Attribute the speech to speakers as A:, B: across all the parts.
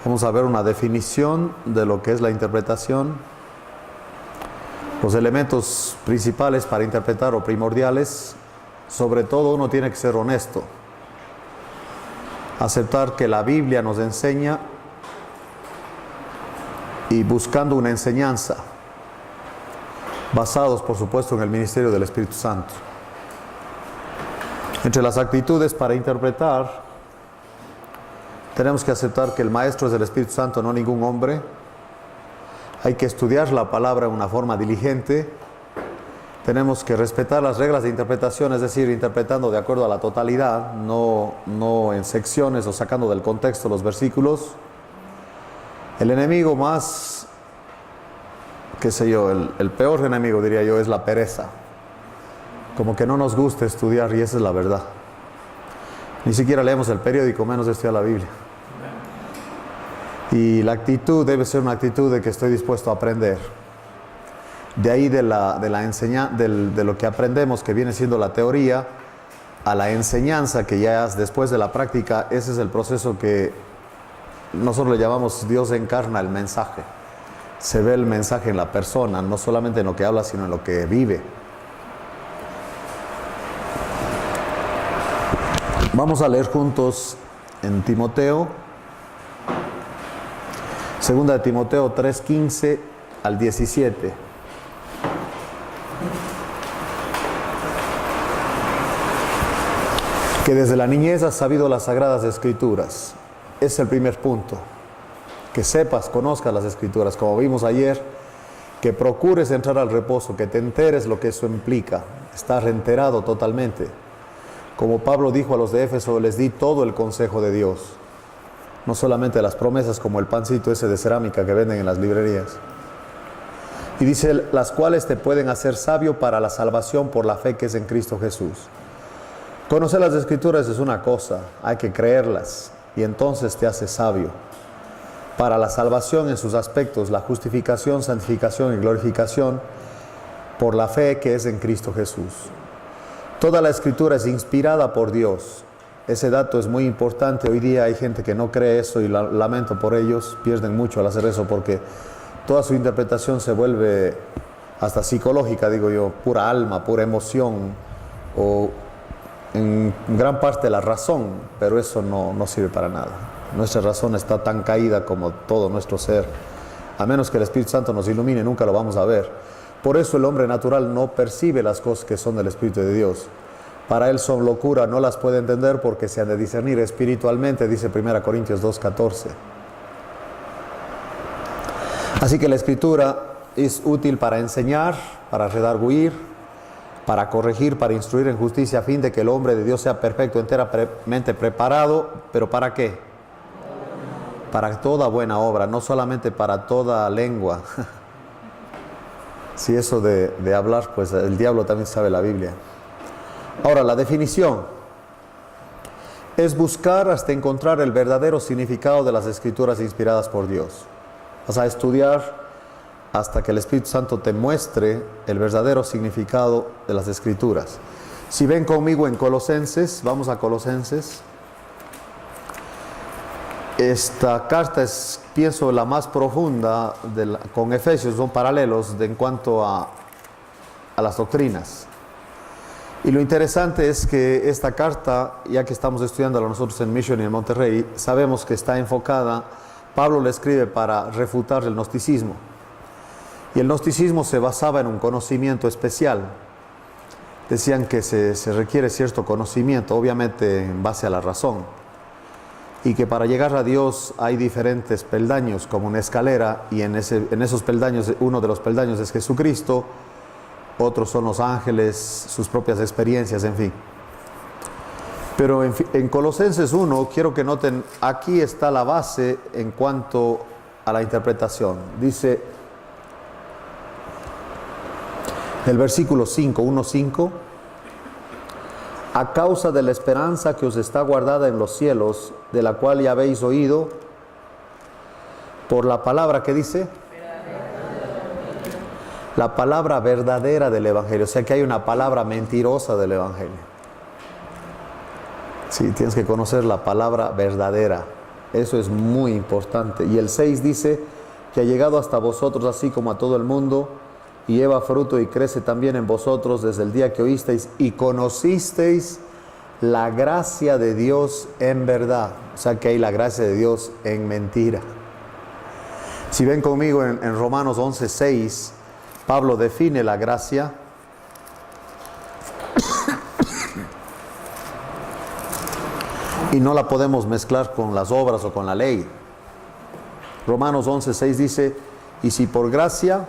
A: Vamos a ver una definición de lo que es la interpretación. Los elementos principales para interpretar o primordiales, sobre todo uno tiene que ser honesto. Aceptar que la Biblia nos enseña y buscando una enseñanza, basados por supuesto en el ministerio del Espíritu Santo. Entre las actitudes para interpretar, tenemos que aceptar que el maestro es el Espíritu Santo, no ningún hombre. Hay que estudiar la palabra de una forma diligente. Tenemos que respetar las reglas de interpretación, es decir, interpretando de acuerdo a la totalidad, no en secciones o sacando del contexto los versículos. El enemigo más, qué sé yo, el peor enemigo diría yo es la pereza. Como que no nos gusta estudiar y esa es la verdad. Ni siquiera leemos el periódico, menos estudiar la Biblia. Y la actitud debe ser una actitud de que estoy dispuesto a aprender. De ahí de lo que aprendemos, que viene siendo la teoría, a la enseñanza, que ya es después de la práctica. Ese es el proceso que nosotros le llamamos Dios encarna el mensaje. Se ve el mensaje en la persona, no solamente en lo que habla, sino en lo que vive. Vamos a leer juntos en Timoteo, 2 de Timoteo 3:15 al 17. Que desde la niñez has sabido las Sagradas Escrituras. Es el primer punto. Que sepas, conozcas las Escrituras, como vimos ayer, que procures entrar al reposo, que te enteres lo que eso implica, estar enterado totalmente. Como Pablo dijo a los de Éfeso, les di todo el consejo de Dios, no solamente las promesas como el pancito ese de cerámica que venden en las librerías. Y dice, las cuales te pueden hacer sabio para la salvación por la fe que es en Cristo Jesús. Conocer las Escrituras es una cosa, hay que creerlas y entonces te hace sabio para la salvación en sus aspectos, la justificación, santificación y glorificación por la fe que es en Cristo Jesús. Toda la Escritura es inspirada por Dios. Ese dato es muy importante. Hoy día hay gente que no cree eso y lamento por ellos, pierden mucho al hacer eso porque toda su interpretación se vuelve hasta psicológica, digo yo, pura alma, pura emoción o en gran parte la razón, pero eso no sirve para nada. Nuestra razón está tan caída como todo nuestro ser. A menos que el Espíritu Santo nos ilumine, nunca lo vamos a ver. Por eso el hombre natural no percibe las cosas que son del Espíritu de Dios. Para él son locura, no las puede entender porque se han de discernir espiritualmente, dice 1 Corintios 2:14. Así que la Escritura es útil para enseñar, para redarguir, para corregir, para instruir en justicia, a fin de que el hombre de Dios sea perfecto, enteramente preparado. ¿Pero para qué? Para toda buena obra, no solamente para toda lengua. Si eso de hablar, pues el diablo también sabe la Biblia. Ahora, la definición es buscar hasta encontrar el verdadero significado de las Escrituras inspiradas por Dios. Vas a estudiar hasta que el Espíritu Santo te muestre el verdadero significado de las Escrituras. Si ven conmigo en Colosenses, vamos a Colosenses. Esta carta es, pienso, la más profunda con Efesios, son paralelos en cuanto a las doctrinas. Y lo interesante es que esta carta, ya que estamos estudiándola nosotros en Mission y en Monterrey, sabemos que está enfocada, Pablo le escribe para refutar el gnosticismo. Y el gnosticismo se basaba en un conocimiento especial. Decían que se requiere cierto conocimiento, obviamente en base a la razón. Y que para llegar a Dios hay diferentes peldaños, como una escalera, y en esos peldaños, uno de los peldaños es Jesucristo, otros son los ángeles, sus propias experiencias, en fin. Pero en Colosenses 1, quiero que noten, aquí está la base en cuanto a la interpretación. Dice, el versículo 5, 1:5, a causa de la esperanza que os está guardada en los cielos, de la cual ya habéis oído, por la palabra que dice, la palabra verdadera del Evangelio. O sea que hay una palabra mentirosa del Evangelio. Sí, tienes que conocer la palabra verdadera. Eso es muy importante. Y el 6 dice que ha llegado hasta vosotros así como a todo el mundo, y lleva fruto y crece también en vosotros desde el día que oísteis y conocisteis la gracia de Dios en verdad. O sea que hay la gracia de Dios en mentira. Si ven conmigo en Romanos 11:6, Pablo define la gracia. Y no la podemos mezclar con las obras o con la ley. Romanos 11:6 dice, y si por gracia,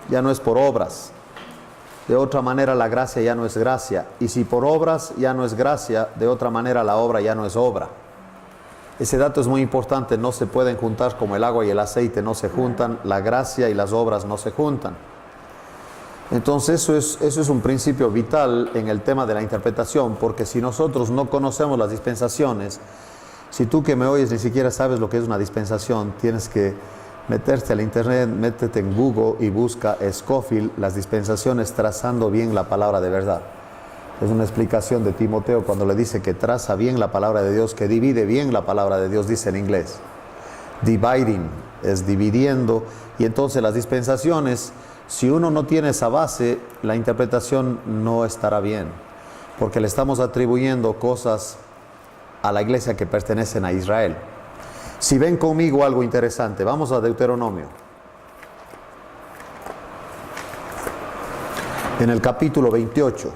A: ya no es por obras. De otra manera la gracia ya no es gracia. Y si por obras ya no es gracia, de otra manera la obra ya no es obra. Ese dato es muy importante, no se pueden juntar como el agua y el aceite no se juntan, la gracia y las obras no se juntan. Entonces eso es un principio vital en el tema de la interpretación, porque si nosotros no conocemos las dispensaciones, si tú que me oyes ni siquiera sabes lo que es una dispensación, tienes que meterte al internet, métete en Google y busca Scofield, las dispensaciones trazando bien la palabra de verdad. Es una explicación de Timoteo cuando le dice que traza bien la palabra de Dios, que divide bien la palabra de Dios, dice en inglés. Dividing es dividiendo, y entonces las dispensaciones, si uno no tiene esa base, la interpretación no estará bien, porque le estamos atribuyendo cosas a la iglesia que pertenecen a Israel. Si ven conmigo algo interesante, vamos a Deuteronomio. En el capítulo 28.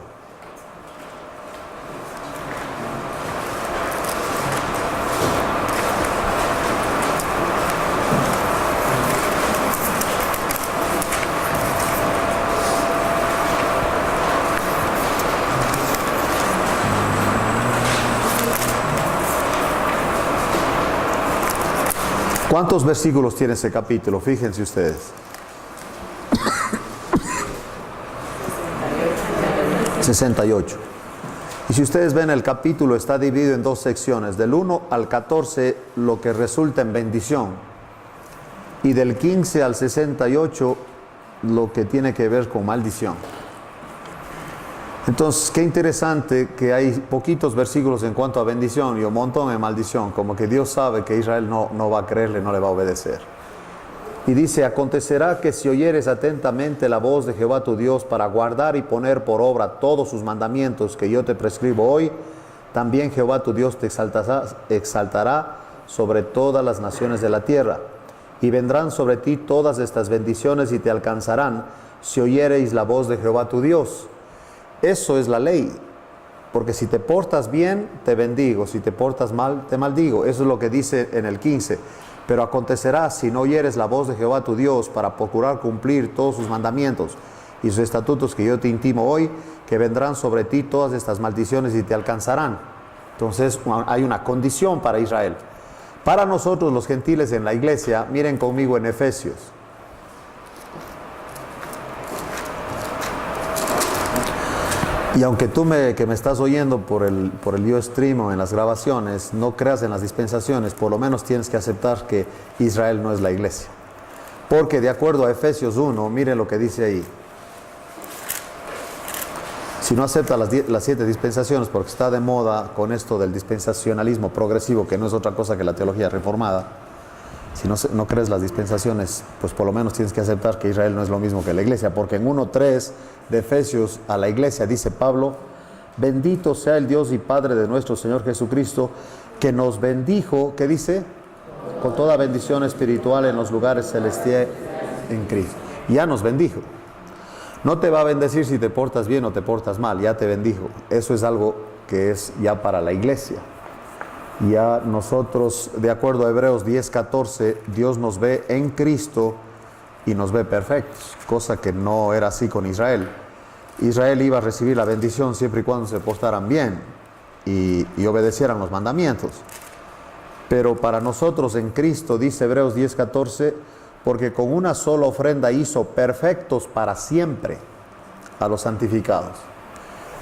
A: ¿Cuántos versículos tiene ese capítulo? Fíjense ustedes. 68. Y si ustedes ven, el capítulo está dividido en dos secciones. Del 1 al 14, lo que resulta en bendición. Y del 15 al 68, lo que tiene que ver con maldición. Entonces, qué interesante que hay poquitos versículos en cuanto a bendición y un montón de maldición, como que Dios sabe que Israel no va a creerle, no le va a obedecer. Y dice, acontecerá que si oyeres atentamente la voz de Jehová tu Dios para guardar y poner por obra todos sus mandamientos que yo te prescribo hoy, también Jehová tu Dios te exaltará sobre todas las naciones de la tierra. Y vendrán sobre ti todas estas bendiciones y te alcanzarán si oyereis la voz de Jehová tu Dios. Eso es la ley, porque si te portas bien, te bendigo, si te portas mal, te maldigo. Eso es lo que dice en el 15. Pero acontecerá, si no oyeres la voz de Jehová tu Dios para procurar cumplir todos sus mandamientos y sus estatutos que yo te intimo hoy, que vendrán sobre ti todas estas maldiciones y te alcanzarán. Entonces hay una condición para Israel. Para nosotros los gentiles en la iglesia, miren conmigo en Efesios. Y aunque tú que me estás oyendo por el Ustream o en las grabaciones, no creas en las dispensaciones, por lo menos tienes que aceptar que Israel no es la iglesia. Porque de acuerdo a Efesios 1, miren lo que dice ahí. Si no acepta las 7 dispensaciones, porque está de moda con esto del dispensacionalismo progresivo, que no es otra cosa que la teología reformada, si no crees las dispensaciones, pues por lo menos tienes que aceptar que Israel no es lo mismo que la iglesia, porque en 1:3 de Efesios a la iglesia dice Pablo, bendito sea el Dios y Padre de nuestro Señor Jesucristo, que nos bendijo, ¿qué dice? Con toda bendición espiritual en los lugares celestiales en Cristo. Ya nos bendijo. No te va a bendecir si te portas bien o te portas mal, ya te bendijo. Eso es algo que es ya para la iglesia. Ya nosotros, de acuerdo a Hebreos 10:14, Dios nos ve en Cristo y nos ve perfectos, cosa que no era así con Israel. Israel iba a recibir la bendición siempre y cuando se portaran bien y obedecieran los mandamientos. Pero para nosotros en Cristo, dice Hebreos 10:14, porque con una sola ofrenda hizo perfectos para siempre a los santificados.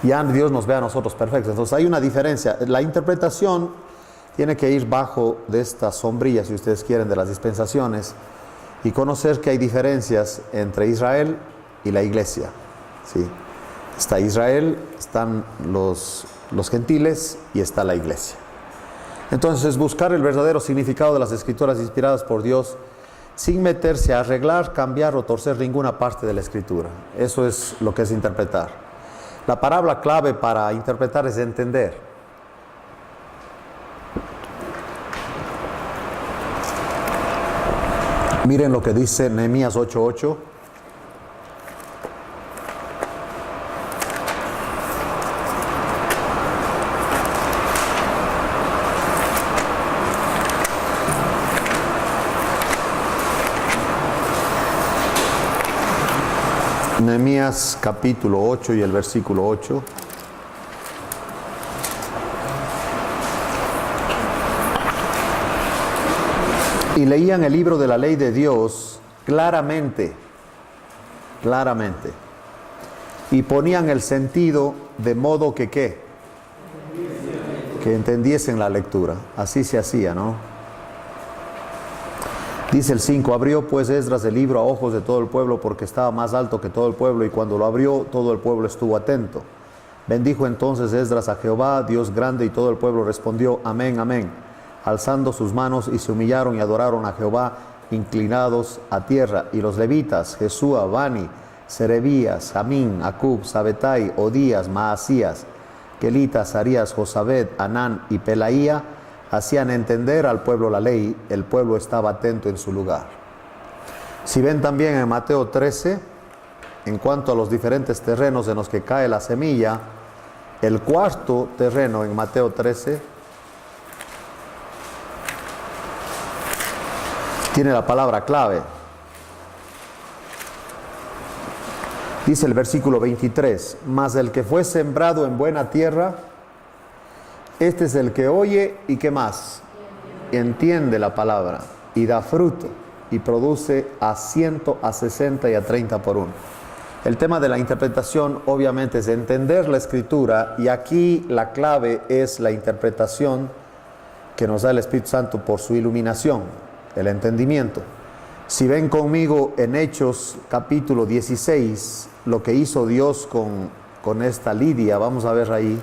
A: Ya Dios nos ve a nosotros perfectos. Entonces hay una diferencia. La interpretación tiene que ir bajo de esta sombrilla, si ustedes quieren, de las dispensaciones y conocer que hay diferencias entre Israel y la iglesia. ¿Sí? Está Israel, están los gentiles y está la iglesia. Entonces, buscar el verdadero significado de las escrituras inspiradas por Dios sin meterse a arreglar, cambiar o torcer ninguna parte de la escritura. Eso es lo que es interpretar. La palabra clave para interpretar es entender. Miren lo que dice Nehemías 8:8. Nehemías capítulo 8 y el versículo 8. Y leían el libro de la ley de Dios claramente, y ponían el sentido de modo que ¿qué? Que entendiesen la lectura. Así se hacía, ¿no? Dice el 5, abrió pues Esdras el libro a ojos de todo el pueblo porque estaba más alto que todo el pueblo, y cuando lo abrió todo el pueblo estuvo atento. Bendijo entonces Esdras a Jehová, Dios grande, y todo el pueblo respondió, amén, amén, alzando sus manos, y se humillaron y adoraron a Jehová, inclinados a tierra. Y los levitas, Jesúa, Bani, Serebías, Jamín, Acub, Sabetai, Odías, Maasías, Kelitas, Arías, Josabed, Anán y Pelaía, hacían entender al pueblo la ley. El pueblo estaba atento en su lugar. Si ven también en Mateo 13, en cuanto a los diferentes terrenos en los que cae la semilla, el cuarto terreno en Mateo 13 tiene la palabra clave. Dice el versículo 23, mas el que fue sembrado en buena tierra, este es el que oye y ¿qué más? Entiende la palabra y da fruto y produce a 100, a 60 y a 30 por uno. El tema de la interpretación obviamente es entender la escritura, y aquí la clave es la interpretación que nos da el Espíritu Santo por su iluminación, el entendimiento. Si ven conmigo en Hechos capítulo 16, lo que hizo Dios con esta Lidia, vamos a ver ahí.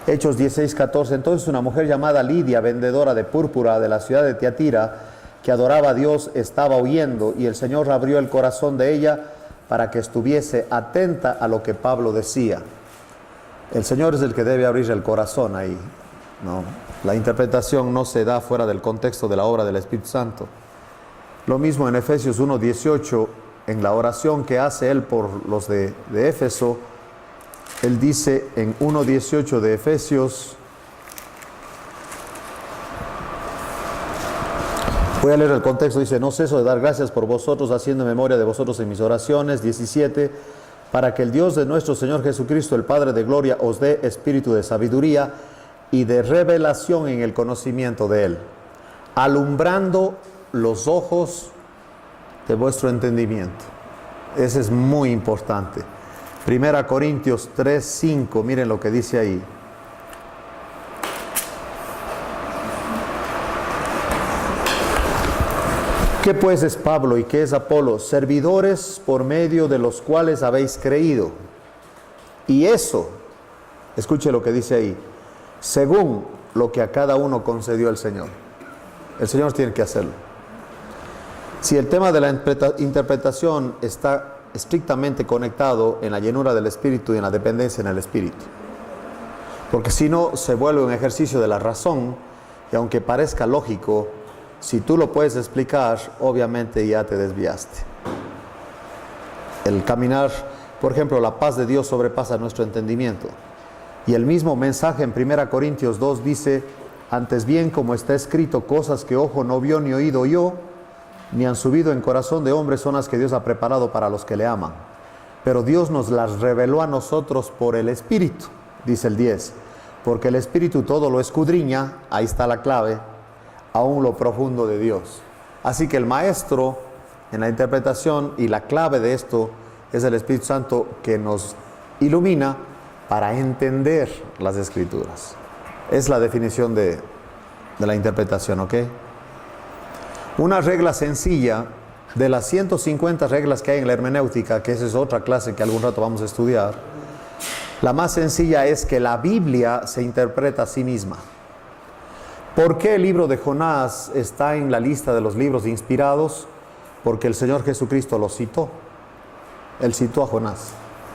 A: Hechos 16:14. Entonces una mujer llamada Lidia, vendedora de púrpura de la ciudad de Tiatira, que adoraba a Dios, estaba oyendo, y el Señor abrió el corazón de ella para que estuviese atenta a lo que Pablo decía. El Señor es el que debe abrir el corazón ahí, ¿no? La interpretación no se da fuera del contexto de la obra del Espíritu Santo. Lo mismo en Efesios 1:18, en la oración que hace él por los de Éfeso. Él dice en 1:18 de Efesios, voy a leer el contexto, dice, no ceso de dar gracias por vosotros, haciendo memoria de vosotros en mis oraciones. 17, para que el Dios de nuestro Señor Jesucristo, el Padre de gloria, os dé espíritu de sabiduría y de revelación en el conocimiento de Él, alumbrando los ojos de vuestro entendimiento. Ese es muy importante. 1 Corintios 3:5, miren lo que dice ahí. ¿Qué pues es Pablo y qué es Apolo? Servidores por medio de los cuales habéis creído. Y eso, escuche lo que dice ahí, según lo que a cada uno concedió el Señor. El Señor tiene que hacerlo. Si el tema de la interpretación está estrictamente conectado en la llenura del Espíritu y en la dependencia en el Espíritu, porque si no se vuelve un ejercicio de la razón, y aunque parezca lógico, si tú lo puedes explicar, obviamente ya te desviaste. El caminar, por ejemplo, la paz de Dios sobrepasa nuestro entendimiento, y el mismo mensaje en 1 Corintios 2 dice, antes bien, como está escrito, cosas que ojo no vio ni oído oyó, ni han subido en corazón de hombre, son las que Dios ha preparado para los que le aman. Pero Dios nos las reveló a nosotros por el Espíritu, dice el 10. Porque el Espíritu todo lo escudriña, ahí está la clave, aún lo profundo de Dios. Así que el maestro en la interpretación y la clave de esto es el Espíritu Santo, que nos ilumina para entender las Escrituras. Es la definición de la interpretación, ¿ok? Una regla sencilla de las 150 reglas que hay en la hermenéutica, que esa es otra clase que algún rato vamos a estudiar, la más sencilla es que la Biblia se interpreta a sí misma. ¿Por qué el libro de Jonás está en la lista de los libros inspirados? Porque el Señor Jesucristo lo citó. Él citó a Jonás.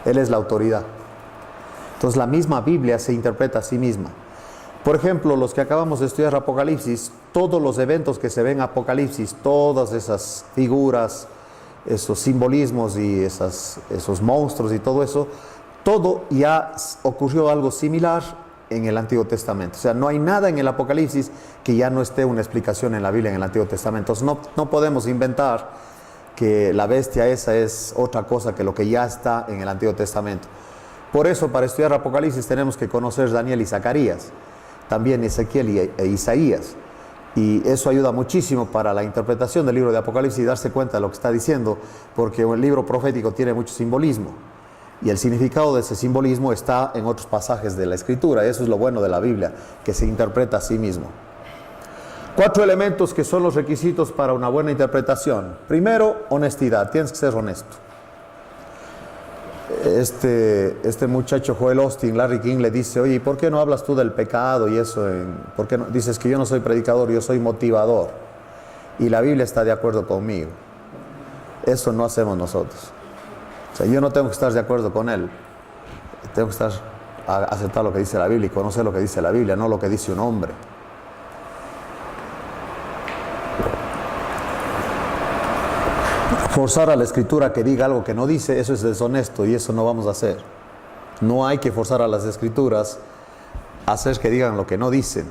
A: Él es la autoridad. Entonces la misma Biblia se interpreta a sí misma. Por ejemplo, los que acabamos de estudiar Apocalipsis, todos los eventos que se ven en Apocalipsis, todas esas figuras, esos simbolismos y esos monstruos y todo eso, todo ya ocurrió algo similar en el Antiguo Testamento. O sea, no hay nada en el Apocalipsis que ya no esté una explicación en la Biblia en el Antiguo Testamento. Entonces no podemos inventar que la bestia esa es otra cosa que lo que ya está en el Antiguo Testamento. Por eso, para estudiar Apocalipsis tenemos que conocer Daniel y Zacarías, también Ezequiel e Isaías. Y eso ayuda muchísimo para la interpretación del libro de Apocalipsis y darse cuenta de lo que está diciendo, porque el libro profético tiene mucho simbolismo. Y el significado de ese simbolismo está en otros pasajes de la Escritura. Eso es lo bueno de la Biblia, que se interpreta a sí mismo. 4 elementos que son los requisitos para una buena interpretación. Primero, honestidad. Tienes que ser honesto. Este muchacho Joel Austin, Larry King, le dice: oye, ¿por qué no hablas tú del pecado y eso? ¿Por qué no? Dices que yo no soy predicador, yo soy motivador. Y la Biblia está de acuerdo conmigo. Eso no hacemos nosotros. O sea, yo no tengo que estar de acuerdo con él. Tengo que aceptar lo que dice la Biblia y conocer lo que dice la Biblia, no lo que dice un hombre. Forzar a la Escritura que diga algo que no dice, eso es deshonesto y eso no vamos a hacer. No hay que forzar a las Escrituras a hacer que digan lo que no dicen.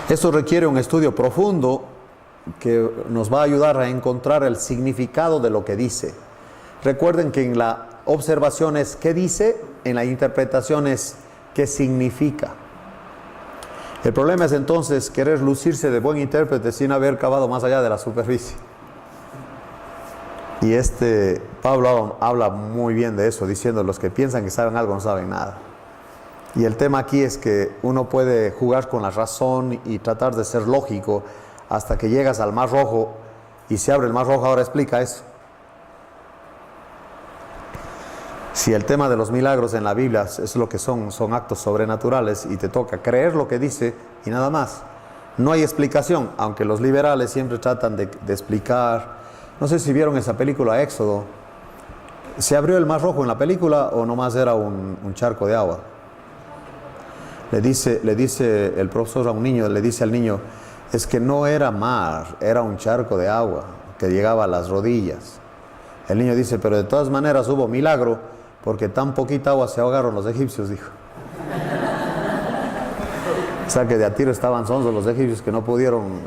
A: Esto requiere un estudio profundo que nos va a ayudar a encontrar el significado de lo que dice. Recuerden que en la observación es qué dice, en la interpretación es qué significa. El problema es entonces querer lucirse de buen intérprete sin haber cavado más allá de la superficie. Y Pablo habla muy bien de eso, diciendo: los que piensan que saben algo no saben nada. Y el tema aquí es que uno puede jugar con la razón y tratar de ser lógico hasta que llegas al Mar Rojo y se abre el Mar Rojo. Ahora explica eso. Si el tema de los milagros en la Biblia es lo que son actos sobrenaturales y te toca creer lo que dice y nada más, no hay explicación, aunque los liberales siempre tratan de explicar. No sé si vieron esa película Éxodo. ¿Se abrió el Mar Rojo en la película o nomás era un charco de agua? Le dice el profesor a un niño, le dice al niño: es que no era mar, era un charco de agua que llegaba a las rodillas. El niño dice: pero de todas maneras hubo milagro, porque tan poquita agua se ahogaron los egipcios, dijo. O sea que de a tiro estaban sonsos los egipcios que no pudieron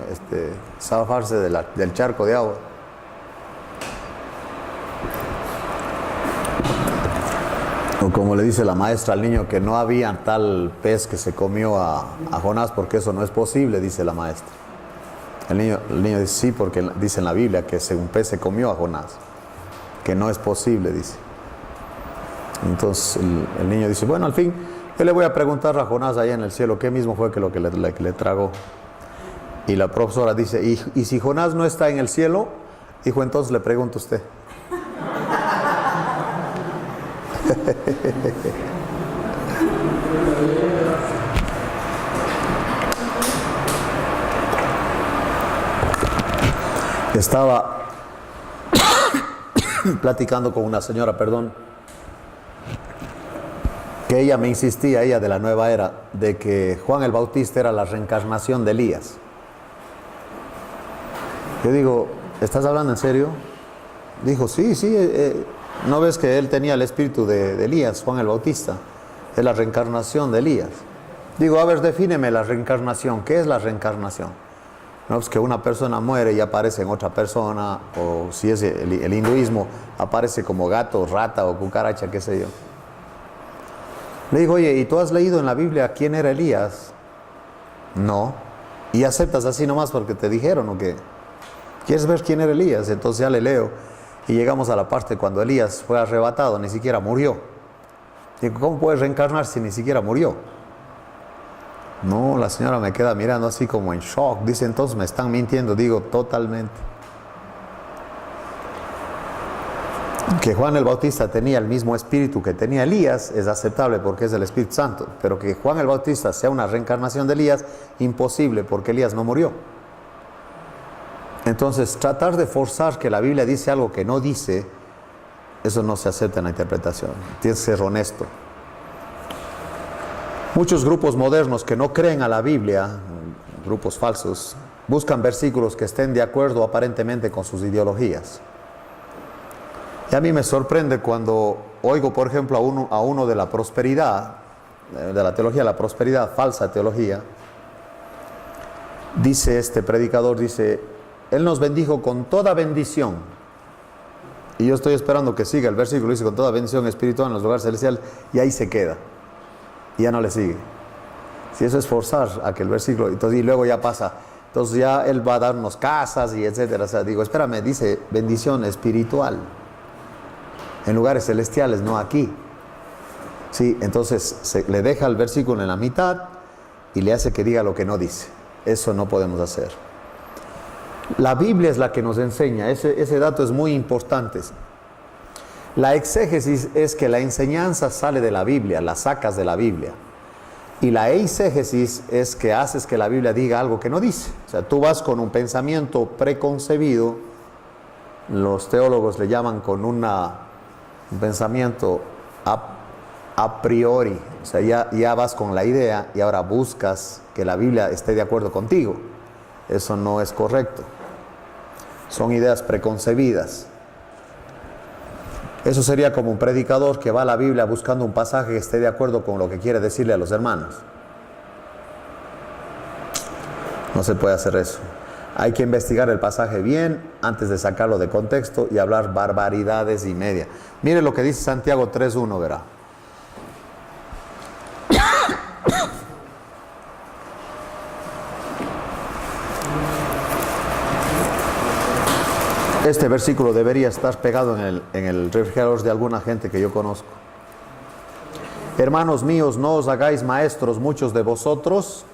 A: zafarse del charco de agua. O como le dice la maestra al niño, que no había tal pez que se comió a Jonás, porque eso no es posible, dice la maestra. El niño dice: sí, porque dice en la Biblia que un pez se comió a Jonás, que no es posible, dice. Entonces el niño dice: bueno, al fin yo le voy a preguntar a Jonás allá en el cielo qué mismo fue que lo que le tragó. Y la profesora dice: ¿y si Jonás no está en el cielo? Dijo: entonces le pregunto a usted. Estaba platicando con una señora, que ella me insistía, ella de la nueva era, de que Juan el Bautista era la reencarnación de Elías. Yo digo: ¿estás hablando en serio? Dijo: sí, ¿no ves que él tenía el espíritu de Elías, Juan el Bautista? Es la reencarnación de Elías. Digo: a ver, defíneme la reencarnación. ¿Qué es la reencarnación? No, pues que una persona muere y aparece en otra persona, o si es el hinduismo, aparece como gato, rata o cucaracha, qué sé yo. Le digo: oye, ¿y tú has leído en la Biblia quién era Elías? No. ¿Y aceptas así nomás porque te dijeron o qué? ¿Quieres ver quién era Elías? Entonces ya le leo y llegamos a la parte cuando Elías fue arrebatado, ni siquiera murió. Digo: ¿cómo puede reencarnar si ni siquiera murió? No, la señora me queda mirando así como en shock. Dice: entonces me están mintiendo. Digo: totalmente. Que Juan el Bautista tenía el mismo espíritu que tenía Elías es aceptable porque es el Espíritu Santo, pero que Juan el Bautista sea una reencarnación de Elías, imposible porque Elías no murió. Entonces, tratar de forzar que la Biblia dice algo que no dice, eso no se acepta en la interpretación. Tienes que ser honesto. Muchos grupos modernos que no creen a la Biblia, grupos falsos, buscan versículos que estén de acuerdo aparentemente con sus ideologías. Y a mí me sorprende cuando oigo, por ejemplo, a uno de la prosperidad, de la teología de la prosperidad, falsa teología. Dice este predicador, dice, Él nos bendijo con toda bendición. Y yo estoy esperando que siga el versículo, dice, con toda bendición espiritual en los lugares celestiales, y ahí se queda. Y ya no le sigue. Si eso es forzar a que el versículo, entonces, y luego ya pasa, entonces ya Él va a darnos casas y etcétera. O sea, digo, espérame, dice bendición espiritual. En lugares celestiales, no aquí. Sí, entonces le deja el versículo en la mitad y le hace que diga lo que no dice. Eso no podemos hacer. La Biblia es la que nos enseña, ese dato es muy importante. La exégesis es que la enseñanza sale de la Biblia, la sacas de la Biblia. Y la eisegesis es que haces que la Biblia diga algo que no dice. O sea, tú vas con un pensamiento preconcebido, los teólogos le llaman con un pensamiento a priori, o sea, ya vas con la idea y ahora buscas que la Biblia esté de acuerdo contigo. Eso no es correcto. Son ideas preconcebidas. Eso sería como un predicador que va a la Biblia buscando un pasaje que esté de acuerdo con lo que quiere decirle a los hermanos. No se puede hacer eso. Hay que investigar el pasaje bien antes de sacarlo de contexto y hablar barbaridades y media. Mire lo que dice Santiago 3:1, verá. Este versículo debería estar pegado en el refrigerador de alguna gente que yo conozco. Hermanos míos, no os hagáis maestros muchos de vosotros,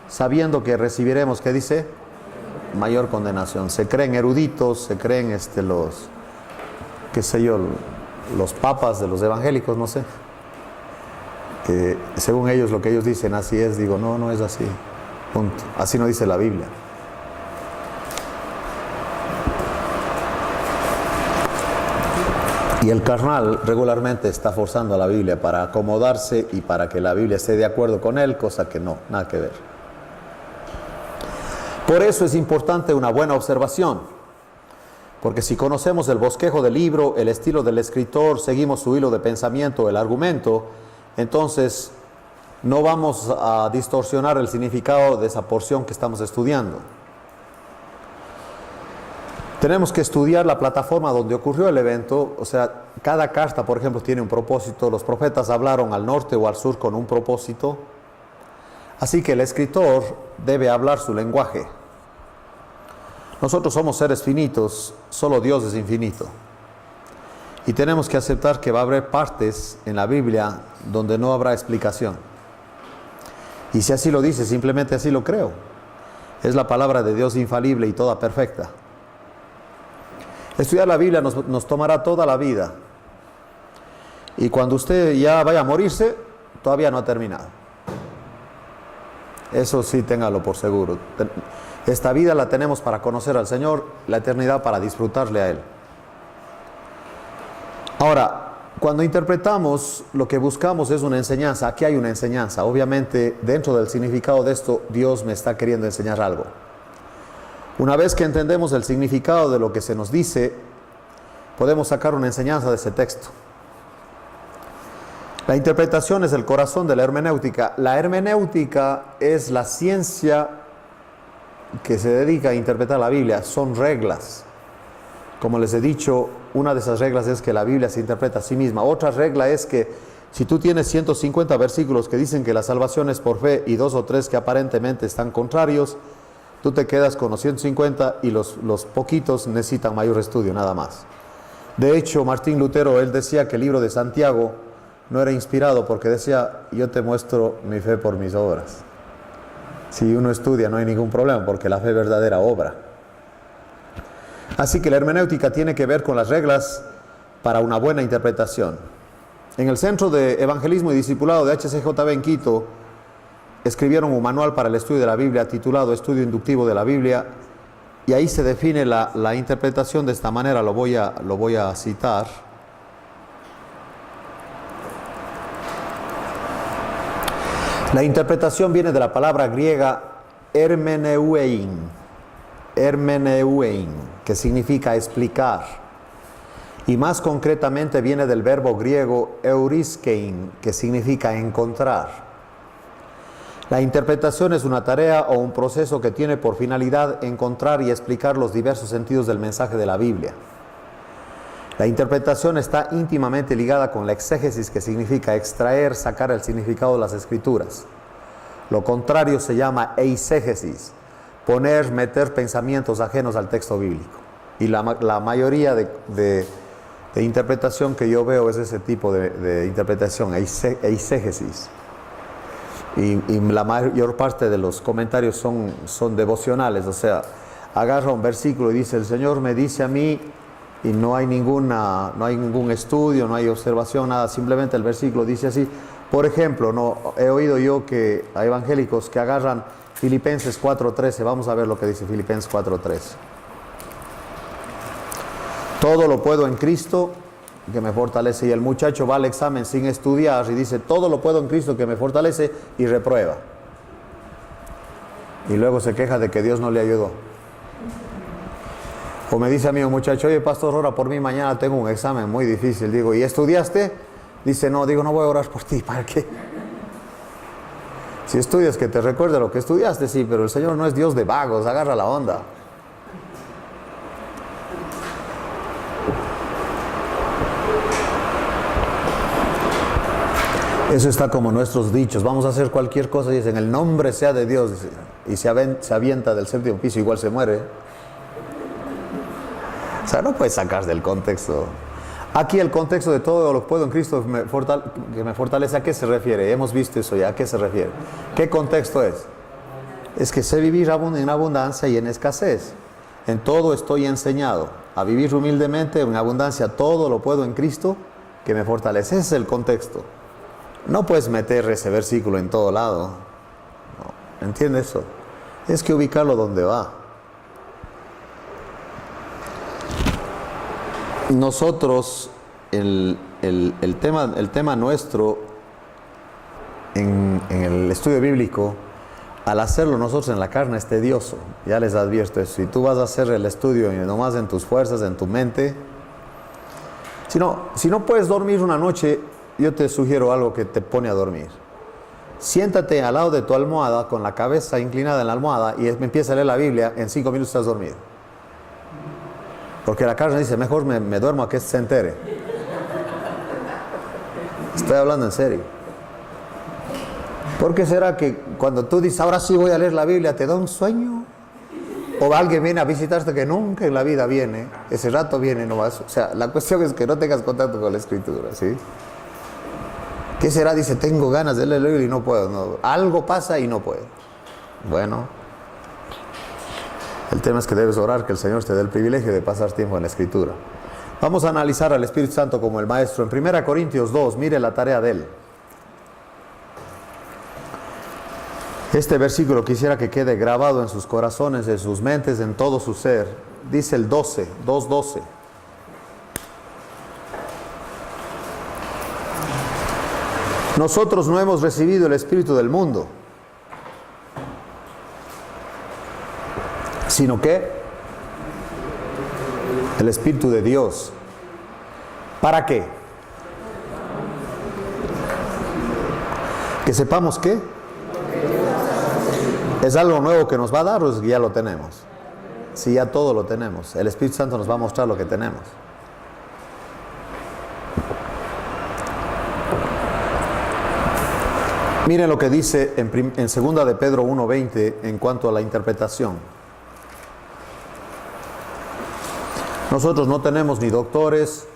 A: sabiendo que recibiremos, ¿qué dice? Mayor condenación. Se creen eruditos, se creen los, qué sé yo, los papas de los evangélicos, no sé. Que según ellos, lo que ellos dicen, así es. Digo, no es así. Punto. Así no dice la Biblia. Y el carnal regularmente está forzando a la Biblia para acomodarse y para que la Biblia esté de acuerdo con él, cosa que no, nada que ver. Por eso es importante una buena observación, porque si conocemos el bosquejo del libro, el estilo del escritor, seguimos su hilo de pensamiento, el argumento, entonces no vamos a distorsionar el significado de esa porción que estamos estudiando. Tenemos que estudiar la plataforma donde ocurrió el evento, o sea, cada carta, por ejemplo, tiene un propósito, los profetas hablaron al norte o al sur con un propósito, así que el escritor debe hablar su lenguaje. Nosotros somos seres finitos, solo Dios es infinito. Y tenemos que aceptar que va a haber partes en la Biblia donde no habrá explicación. Y si así lo dice, simplemente así lo creo. Es la palabra de Dios infalible y toda perfecta. Estudiar la Biblia nos tomará toda la vida. Y cuando usted ya vaya a morirse, todavía no ha terminado. Eso sí, téngalo por seguro. Esta vida la tenemos para conocer al Señor, la eternidad para disfrutarle a Él. Ahora, cuando interpretamos, lo que buscamos es una enseñanza. Aquí hay una enseñanza. Obviamente, dentro del significado de esto, Dios me está queriendo enseñar algo. Una vez que entendemos el significado de lo que se nos dice, podemos sacar una enseñanza de ese texto. La interpretación es el corazón de la hermenéutica. La hermenéutica es la ciencia que se dedica a interpretar la Biblia. Son reglas. Como les he dicho, una de esas reglas es que la Biblia se interpreta a sí misma. Otra regla es que si tú tienes 150 versículos que dicen que la salvación es por fe y 2 o 3 que aparentemente están contrarios, tú te quedas con los 150 y los poquitos necesitan mayor estudio, nada más. De hecho, Martín Lutero, él decía que el libro de Santiago no era inspirado porque decía, yo te muestro mi fe por mis obras. Si uno estudia no hay ningún problema porque la fe verdadera obra. Así que la hermenéutica tiene que ver con las reglas para una buena interpretación. En el Centro de Evangelismo y Discipulado de HCJB en Quito, escribieron un manual para el estudio de la Biblia titulado Estudio Inductivo de la Biblia, y ahí se define la interpretación de esta manera. Lo voy a citar. La interpretación viene de la palabra griega hermeneuein, que significa explicar, y más concretamente viene del verbo griego euriskein, que significa encontrar. La interpretación es una tarea o un proceso que tiene por finalidad encontrar y explicar los diversos sentidos del mensaje de la Biblia. La interpretación está íntimamente ligada con la exégesis, que significa extraer, sacar el significado de las Escrituras. Lo contrario se llama eisegesis, poner, meter pensamientos ajenos al texto bíblico. Y la mayoría de interpretación que yo veo es ese tipo de interpretación, eisegesis. Y la mayor parte de los comentarios son devocionales, o sea, agarra un versículo y dice: el Señor me dice a mí, y no hay ningún estudio, no hay observación, nada, simplemente el versículo dice así. Por ejemplo, he oído yo que hay evangélicos que agarran Filipenses 4:13, vamos a ver lo que dice Filipenses 4:13. Todo lo puedo en Cristo que me fortalece, y el muchacho va al examen sin estudiar y dice: todo lo puedo en Cristo que me fortalece, y reprueba. Y luego se queja de que Dios no le ayudó. O me dice a mí un muchacho: oye, pastor, ora por mí, mañana tengo un examen muy difícil. Digo: ¿y estudiaste? Dice: no. Digo: no voy a orar por ti, ¿para qué? Si estudias, que te recuerde lo que estudiaste, sí, pero el Señor no es Dios de vagos, agarra la onda. Eso está como nuestros dichos: vamos a hacer cualquier cosa, y dicen: el nombre sea de Dios, y se avienta del 7º piso, igual se muere. O sea, no puedes sacar del contexto. Aquí el contexto de todo lo puedo en Cristo que me fortalece, ¿a qué se refiere? Hemos visto eso ya, ¿a qué se refiere? ¿Qué contexto es? Es que sé vivir en abundancia y en escasez. En todo estoy enseñado a vivir humildemente, en abundancia, todo lo puedo en Cristo que me fortalece. Ese es el contexto. No puedes meter ese versículo en todo lado. No. ¿Entiendes eso? Es que ubicarlo donde va. Nosotros, el tema nuestro en el estudio bíblico, al hacerlo nosotros en la carne, es tedioso. Ya les advierto eso. Si tú vas a hacer el estudio nomás en tus fuerzas, en tu mente, si no puedes dormir una noche, yo te sugiero algo que te pone a dormir. Siéntate al lado de tu almohada con la cabeza inclinada en la almohada y empieza a leer la Biblia. En 5 minutos estás dormido. Porque la carne dice: mejor me duermo a que se entere. Estoy hablando en serio. ¿Por qué será que cuando tú dices: ahora sí voy a leer la Biblia, te da un sueño? O alguien viene a visitarte que nunca en la vida viene, ese rato viene nomás. O sea, la cuestión es que no tengas contacto con la Escritura, ¿sí? ¿Qué será? Dice: tengo ganas de leer la Biblia y no puedo. No. Algo pasa y no puedo. Bueno, el tema es que debes orar que el Señor te dé el privilegio de pasar tiempo en la Escritura. Vamos a analizar al Espíritu Santo como el Maestro. En 1 Corintios 2, mire la tarea de él. Este versículo quisiera que quede grabado en sus corazones, en sus mentes, en todo su ser. Dice el 2:12. Nosotros no hemos recibido el espíritu del mundo, sino que el Espíritu de Dios. ¿Para qué? Que sepamos qué. ¿Es algo nuevo que nos va a dar o es que ya lo tenemos? Sí, ya todo lo tenemos. El Espíritu Santo nos va a mostrar lo que tenemos. Miren lo que dice en 2 de Pedro 1:20 en cuanto a la interpretación. Nosotros no tenemos ni doctores,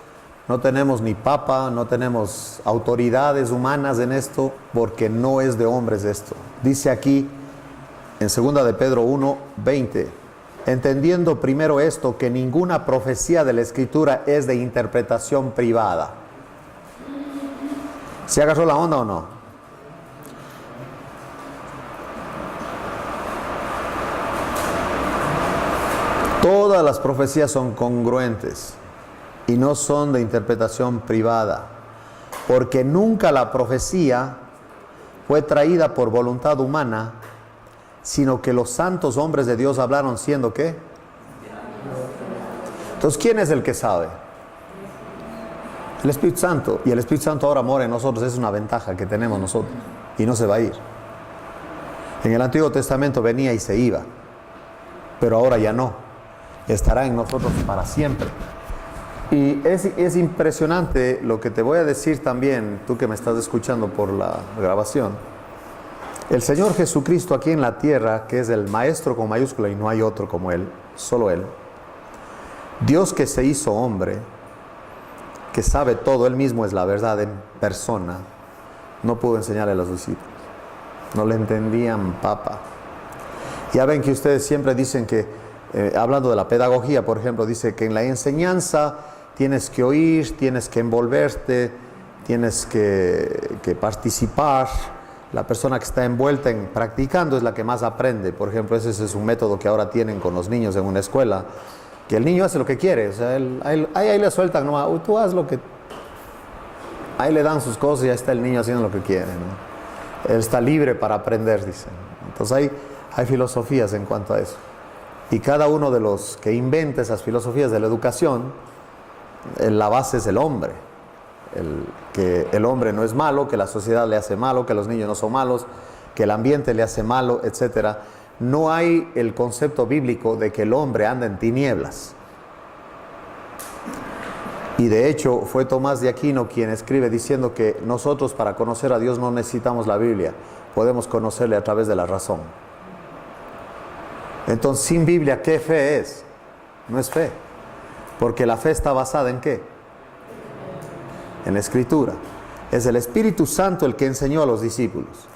A: no tenemos ni papa, no tenemos autoridades humanas en esto, porque no es de hombres esto. Dice aquí en 2 de Pedro 1:20: entendiendo primero esto, que ninguna profecía de la Escritura es de interpretación privada. ¿Se agarró la onda o no? Todas las profecías son congruentes y no son de interpretación privada, porque nunca la profecía fue traída por voluntad humana, sino que los santos hombres de Dios hablaron siendo ¿qué? Entonces, ¿quién es el que sabe? El Espíritu Santo. Y el Espíritu Santo ahora mora en nosotros. Es una ventaja que tenemos nosotros. Y no se va a ir. En el Antiguo Testamento venía y se iba. Pero ahora ya no. Estará en nosotros para siempre. Y es impresionante lo que te voy a decir también, tú que me estás escuchando por la grabación. El Señor Jesucristo aquí en la tierra, que es el Maestro con mayúscula y no hay otro como Él, solo Él. Dios que se hizo hombre, que sabe todo, Él mismo es la verdad en persona, no pudo enseñarle a los discípulos. No le entendían papa. Ya ven que ustedes siempre dicen que, hablando de la pedagogía, por ejemplo, dice que en la enseñanza tienes que oír, tienes que envolverte, tienes que participar. La persona que está envuelta en practicando es la que más aprende. Por ejemplo, ese es un método que ahora tienen con los niños en una escuela, que el niño hace lo que quiere. O sea, ahí le sueltan, no, tú haz lo que... Ahí le dan sus cosas y ya está el niño haciendo lo que quiere, ¿no? Él está libre para aprender, dicen. Entonces hay filosofías en cuanto a eso. Y cada uno de los que inventa esas filosofías de la educación, la base es el hombre. Que el hombre no es malo, que la sociedad le hace malo, que los niños no son malos, que el ambiente le hace malo, etc. No hay el concepto bíblico de que el hombre anda en tinieblas. Y de hecho fue Tomás de Aquino quien escribe diciendo que nosotros para conocer a Dios no necesitamos la Biblia, podemos conocerle a través de la razón. Entonces, sin Biblia, ¿qué fe es? No es fe, porque la fe está basada ¿en qué? En la Escritura. Es el Espíritu Santo el que enseñó a los discípulos.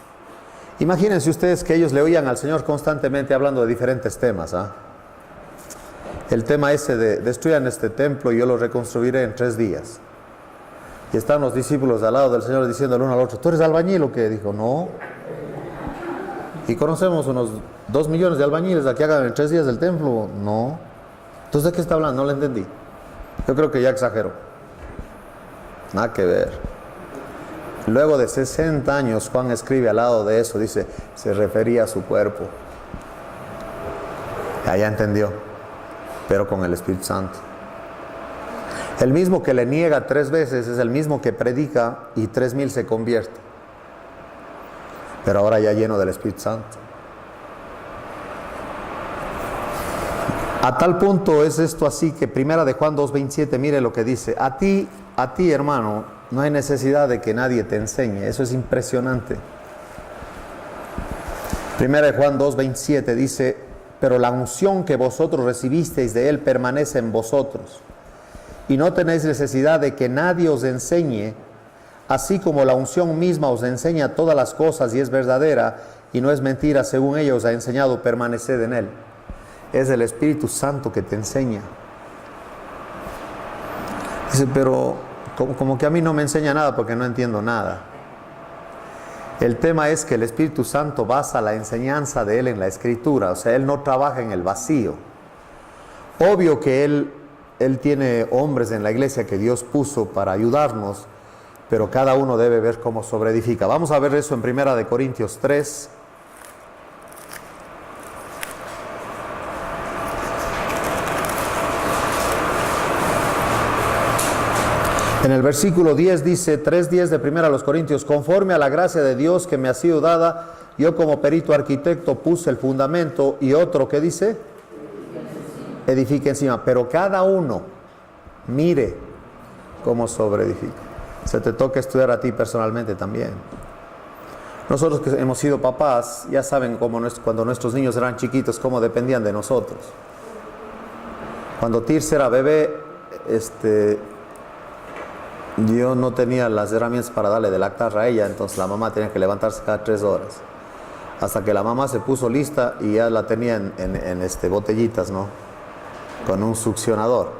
A: Imagínense ustedes que ellos le oían al Señor constantemente hablando de diferentes temas. El tema ese de destruyan este templo y yo lo reconstruiré en 3 días. Y están los discípulos al lado del Señor diciendo el uno al otro, ¿tú eres albañil o qué? Dijo, no. Y conocemos unos 2 millones de albañiles a que hagan en 3 días el templo. No. Entonces, ¿de qué está hablando? No le entendí. Yo creo que ya exageró. Nada que ver. Luego de 60 años, Juan escribe al lado de eso, dice, se refería a su cuerpo. Ya entendió, pero con el Espíritu Santo. El mismo que le niega 3 veces es el mismo que predica y 3,000 se convierte. Pero ahora ya lleno del Espíritu Santo. A tal punto es esto así que primera de Juan 2:27, mire lo que dice. A ti, hermano, no hay necesidad de que nadie te enseñe. Eso es impresionante. Primera de Juan 2:27 dice, pero la unción que vosotros recibisteis de Él permanece en vosotros. Y no tenéis necesidad de que nadie os enseñe, así como la unción misma os enseña todas las cosas y es verdadera y no es mentira, según ella os ha enseñado, permaneced en Él. Es el Espíritu Santo que te enseña. Dice, pero como que a mí no me enseña nada porque no entiendo nada. El tema es que el Espíritu Santo basa la enseñanza de Él en la Escritura. O sea, Él no trabaja en el vacío. Obvio que Él tiene hombres en la iglesia que Dios puso para ayudarnos, pero cada uno debe ver cómo sobreedifica. Vamos a ver eso en 1 Corintios 3. En el versículo 10 dice, 3:10 de 1 Corintios, conforme a la gracia de Dios que me ha sido dada, yo como perito arquitecto puse el fundamento y otro, ¿qué dice? Edifique encima. Pero cada uno mire cómo sobreedifica. Se te toca estudiar a ti personalmente también. Nosotros que hemos sido papás, ya saben cómo cuando nuestros niños eran chiquitos, cómo dependían de nosotros. Cuando Tirsa era bebé, yo no tenía las herramientas para darle de lactar a ella, entonces la mamá tenía que levantarse cada 3 horas. hasta que la mamá se puso lista y ya la tenía en botellitas, ¿no? Con un succionador.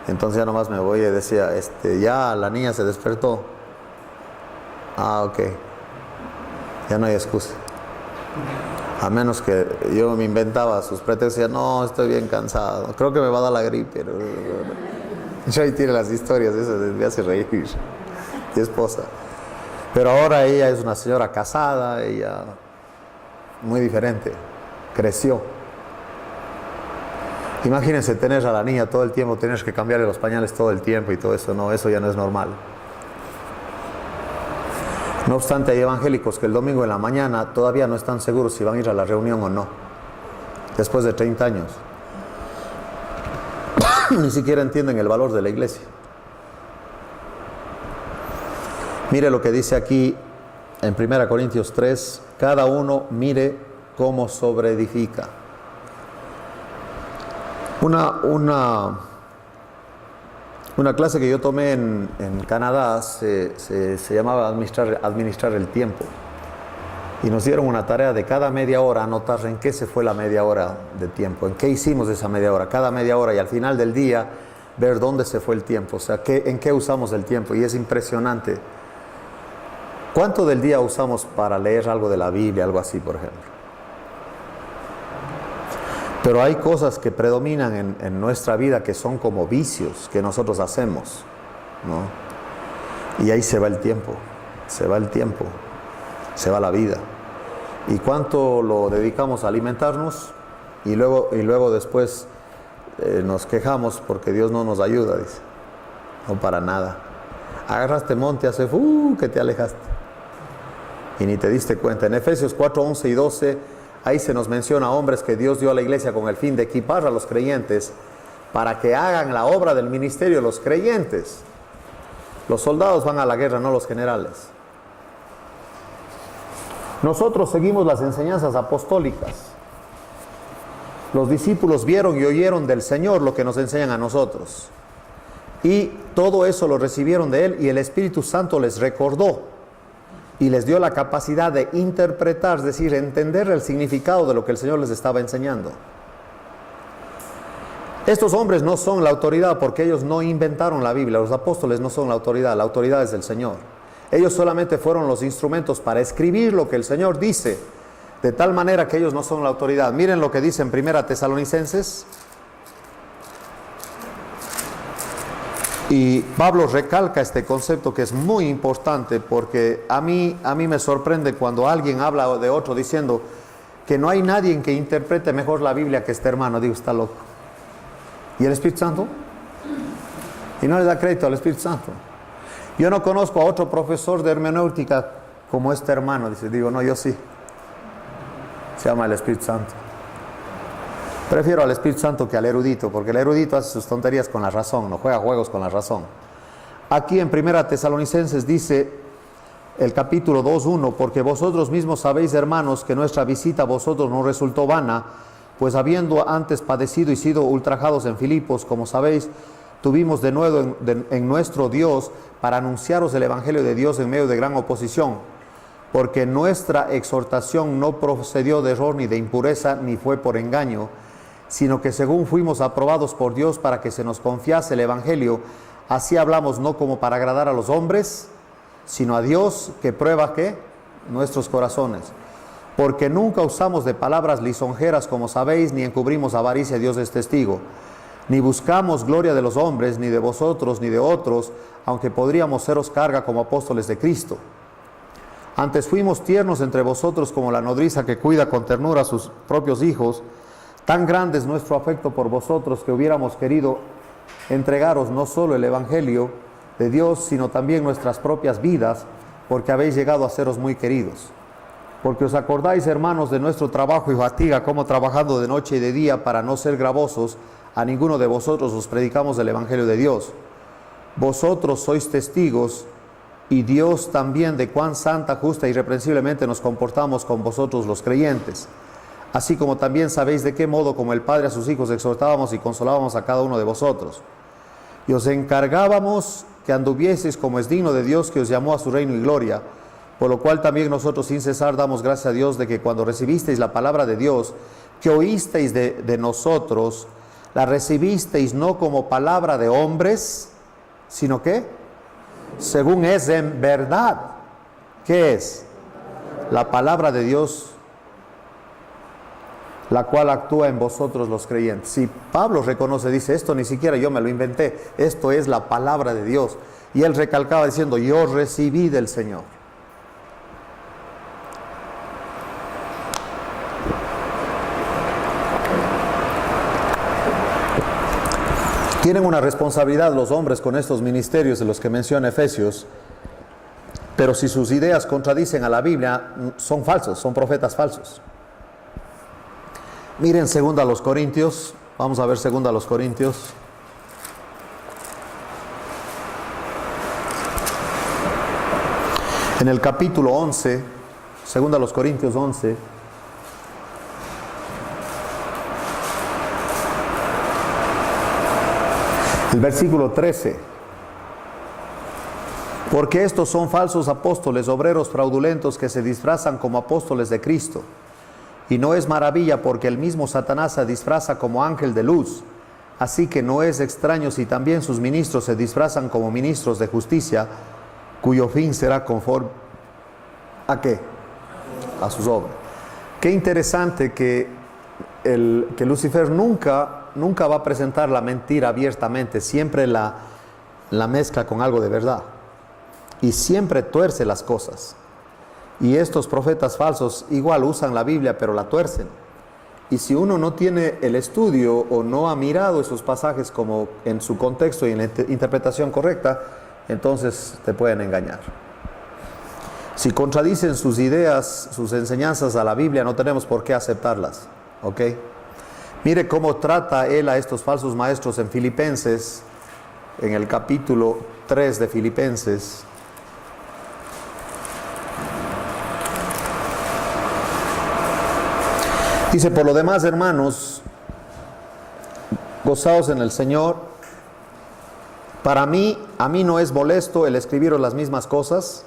A: Entonces ya nomás me voy y decía, ya la niña se despertó. Ah, ok. Ya no hay excusa. A menos que yo me inventaba sus pretextos, decía, no, estoy bien cansado, creo que me va a dar la gripe. Yo ahí tiene las historias, eso me hace reír. Mi esposa. Pero ahora ella es una señora casada, ella muy diferente, creció. Imagínense tener a la niña todo el tiempo, tener que cambiarle los pañales todo el tiempo y todo eso, no, eso ya no es normal. No obstante, hay evangélicos que el domingo en la mañana todavía no están seguros si van a ir a la reunión o no, después de 30 años. Ni siquiera entienden el valor de la iglesia. Mire lo que dice aquí en 1 Corintios 3, cada uno mire cómo sobreedifica. Una clase que yo tomé en Canadá se llamaba administrar el tiempo. Y nos dieron una tarea de cada media hora anotar en qué se fue la media hora de tiempo, en qué hicimos esa media hora, cada media hora, y al final del día ver dónde se fue el tiempo, o sea, en qué usamos el tiempo. Y es impresionante. ¿Cuánto del día usamos para leer algo de la Biblia, algo así, por ejemplo? Pero hay cosas que predominan en nuestra vida que son como vicios que nosotros hacemos, ¿no? Y ahí se va el tiempo, se va el tiempo, se va la vida. ¿Y cuánto lo dedicamos a alimentarnos? Y luego después nos quejamos porque Dios no nos ayuda, dice. No, para nada. Agarraste monte, hace que te alejaste. Y ni te diste cuenta. En Efesios 4, 11 y 12... ahí se nos menciona hombres que Dios dio a la iglesia con el fin de equipar a los creyentes para que hagan la obra del ministerio los creyentes. Los soldados van a la guerra, no los generales. Nosotros seguimos las enseñanzas apostólicas. Los discípulos vieron y oyeron del Señor lo que nos enseñan a nosotros. Y todo eso lo recibieron de Él y el Espíritu Santo les recordó. Y les dio la capacidad de interpretar, es decir, entender el significado de lo que el Señor les estaba enseñando. Estos hombres no son la autoridad porque ellos no inventaron la Biblia. Los apóstoles no son la autoridad es del Señor. Ellos solamente fueron los instrumentos para escribir lo que el Señor dice, de tal manera que ellos no son la autoridad. Miren lo que dice en 1 Tesalonicenses. Y Pablo recalca este concepto que es muy importante porque a mí me sorprende cuando alguien habla de otro diciendo que no hay nadie que interprete mejor la Biblia que este hermano. Digo, está loco. ¿Y el Espíritu Santo? Y no le da crédito al Espíritu Santo. Yo no conozco a otro profesor de hermenéutica como este hermano. Digo, no, yo sí. Se llama el Espíritu Santo. Prefiero al Espíritu Santo que al erudito, porque el erudito hace sus tonterías con la razón, no juega juegos con la razón. Aquí en 1 Tesalonicenses dice el capítulo 2:1, porque vosotros mismos sabéis, hermanos, que nuestra visita a vosotros no resultó vana, pues habiendo antes padecido y sido ultrajados en Filipos, como sabéis, tuvimos de nuevo en nuestro Dios para anunciaros el Evangelio de Dios en medio de gran oposición, porque nuestra exhortación no procedió de error ni de impureza, ni fue por engaño, sino que según fuimos aprobados por Dios para que se nos confiase el Evangelio, así hablamos no como para agradar a los hombres, sino a Dios que prueba ¿qué? Nuestros corazones. Porque nunca usamos de palabras lisonjeras como sabéis, ni encubrimos avaricia, Dios es testigo. Ni buscamos gloria de los hombres, ni de vosotros, ni de otros, aunque podríamos seros carga como apóstoles de Cristo. Antes fuimos tiernos entre vosotros como la nodriza que cuida con ternura a sus propios hijos. Tan grande es nuestro afecto por vosotros que hubiéramos querido entregaros no solo el Evangelio de Dios, sino también nuestras propias vidas, porque habéis llegado a seros muy queridos. Porque os acordáis, hermanos, de nuestro trabajo y fatiga, como trabajando de noche y de día para no ser gravosos, a ninguno de vosotros os predicamos el Evangelio de Dios. Vosotros sois testigos, y Dios también, de cuán santa, justa y irreprensiblemente nos comportamos con vosotros los creyentes. Así como también sabéis de qué modo, como el Padre a sus hijos, exhortábamos y consolábamos a cada uno de vosotros. Y os encargábamos que anduvieseis como es digno de Dios, que os llamó a su reino y gloria, Por lo cual también nosotros sin cesar damos gracias a Dios de que cuando recibisteis la palabra de Dios, que oísteis de nosotros, la recibisteis no como palabra de hombres, sino que, según es en verdad. ¿Qué es? La palabra de Dios, la cual actúa en vosotros los creyentes. Si Pablo reconoce, dice, esto ni siquiera yo me lo inventé, esto es la palabra de Dios. Y él recalcaba diciendo, yo recibí del Señor. Tienen una responsabilidad los hombres con estos ministerios de los que menciona Efesios, pero si sus ideas contradicen a la Biblia, son falsos, son profetas falsos. Miren 2 Corintios, vamos a ver 2 Corintios. En el capítulo 11, 2 Corintios 11, el versículo 13. Porque estos son falsos apóstoles, obreros fraudulentos que se disfrazan como apóstoles de Cristo. Y no es maravilla porque el mismo Satanás se disfraza como ángel de luz. Así que no es extraño si también sus ministros se disfrazan como ministros de justicia, cuyo fin será conforme ¿a qué? A sus obras. Qué interesante que Lucifer nunca va a presentar la mentira abiertamente, siempre la mezcla con algo de verdad y siempre tuerce las cosas. Y estos profetas falsos igual usan la Biblia pero la tuercen. Y si uno no tiene el estudio o no ha mirado esos pasajes como en su contexto y en la interpretación correcta, entonces te pueden engañar. Si contradicen sus ideas, sus enseñanzas a la Biblia, no tenemos por qué aceptarlas. ¿Ok? Mire cómo trata él a estos falsos maestros en Filipenses, en el capítulo 3 de Filipenses. Dice, por lo demás, hermanos, gozaos en el Señor. A mí no es molesto el escribiros las mismas cosas.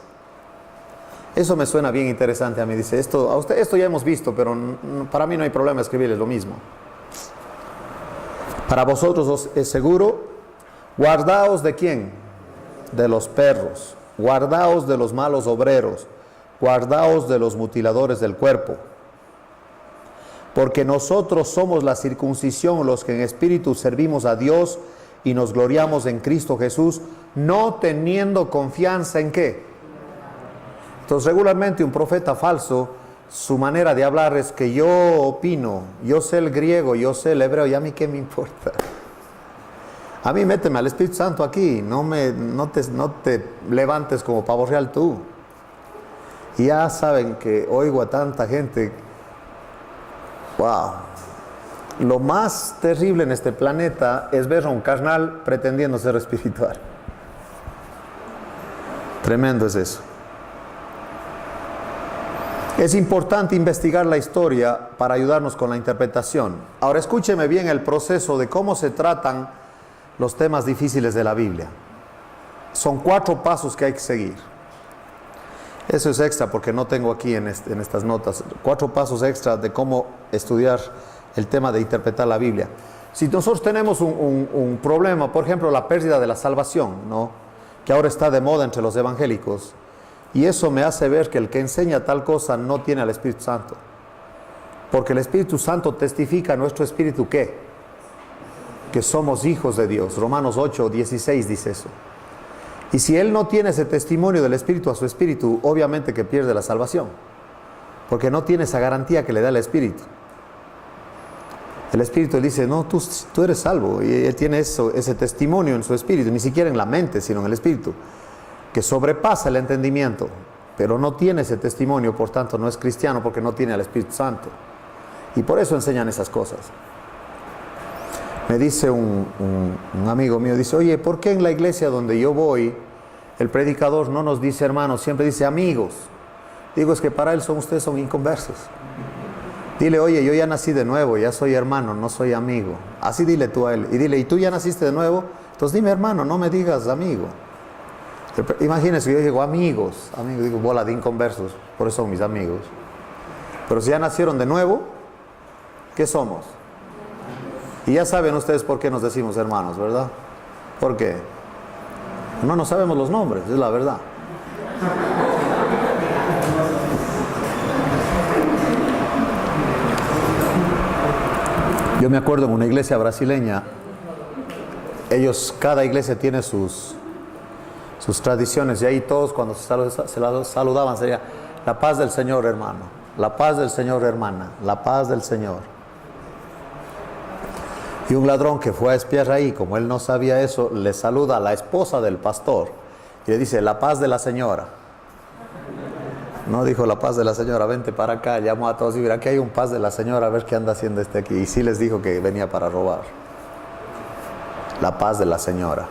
A: Eso me suena bien interesante a mí. Dice, esto ya hemos visto, pero para mí no hay problema escribirles lo mismo. Para vosotros os es seguro. Guardaos ¿de quién? De los perros. Guardaos de los malos obreros. Guardaos de los mutiladores del cuerpo. Porque nosotros somos la circuncisión, los que en espíritu servimos a Dios y nos gloriamos en Cristo Jesús, no teniendo confianza en ¿qué? Entonces regularmente un profeta falso, su manera de hablar es que yo opino, yo sé el griego, yo sé el hebreo, y a mí qué me importa. A mí méteme al Espíritu Santo aquí, no te levantes como pavo real tú. Y ya saben que oigo a tanta gente. Wow. Lo más terrible en este planeta es ver a un carnal pretendiendo ser espiritual. Tremendo es eso. Es importante investigar la historia para ayudarnos con la interpretación. Ahora escúcheme bien el proceso de cómo se tratan los temas difíciles de la Biblia. Son 4 pasos que hay que seguir. Eso es extra porque no tengo aquí en estas notas. 4 pasos extra de cómo estudiar el tema de interpretar la Biblia. Si nosotros tenemos un problema, por ejemplo, la pérdida de la salvación, ¿no? Que ahora está de moda entre los evangélicos, y eso me hace ver que el que enseña tal cosa no tiene al Espíritu Santo. Porque el Espíritu Santo testifica a nuestro espíritu ¿qué? Que somos hijos de Dios. Romanos 8:16 dice eso. Y si él no tiene ese testimonio del Espíritu a su espíritu, obviamente que pierde la salvación. Porque no tiene esa garantía que le da el Espíritu. El Espíritu dice, no, tú eres salvo. Y él tiene ese testimonio en su espíritu, ni siquiera en la mente, sino en el Espíritu, que sobrepasa el entendimiento. Pero no tiene ese testimonio, por tanto no es cristiano porque no tiene al Espíritu Santo. Y por eso enseñan esas cosas. Me dice un amigo mío, dice, oye, ¿por qué en la iglesia donde yo voy, el predicador no nos dice hermanos, siempre dice amigos? Digo, es que para él ustedes son inconversos. Dile, oye, yo ya nací de nuevo, ya soy hermano, no soy amigo. Así dile tú a él. Y dile, ¿y tú ya naciste de nuevo? Entonces dime hermano, no me digas amigo. Imagínense, yo digo amigos, digo bola de inconversos, por eso son mis amigos. Pero si ya nacieron de nuevo, ¿qué somos? Y ya saben ustedes por qué nos decimos hermanos, ¿verdad? ¿Por qué? No sabemos los nombres, es la verdad. Yo me acuerdo en una iglesia brasileña, cada iglesia tiene sus tradiciones, y ahí todos cuando se saludaban sería la paz del Señor, hermano, la paz del Señor, hermana, la paz del Señor. Y un ladrón que fue a espiar ahí, como él no sabía eso, le saluda a la esposa del pastor y le dice, la paz de la señora. No dijo la paz de la señora, vente para acá, llamó a todos y mira, aquí hay un paz de la señora, a ver qué anda haciendo este aquí. Y sí les dijo que venía para robar. La paz de la señora.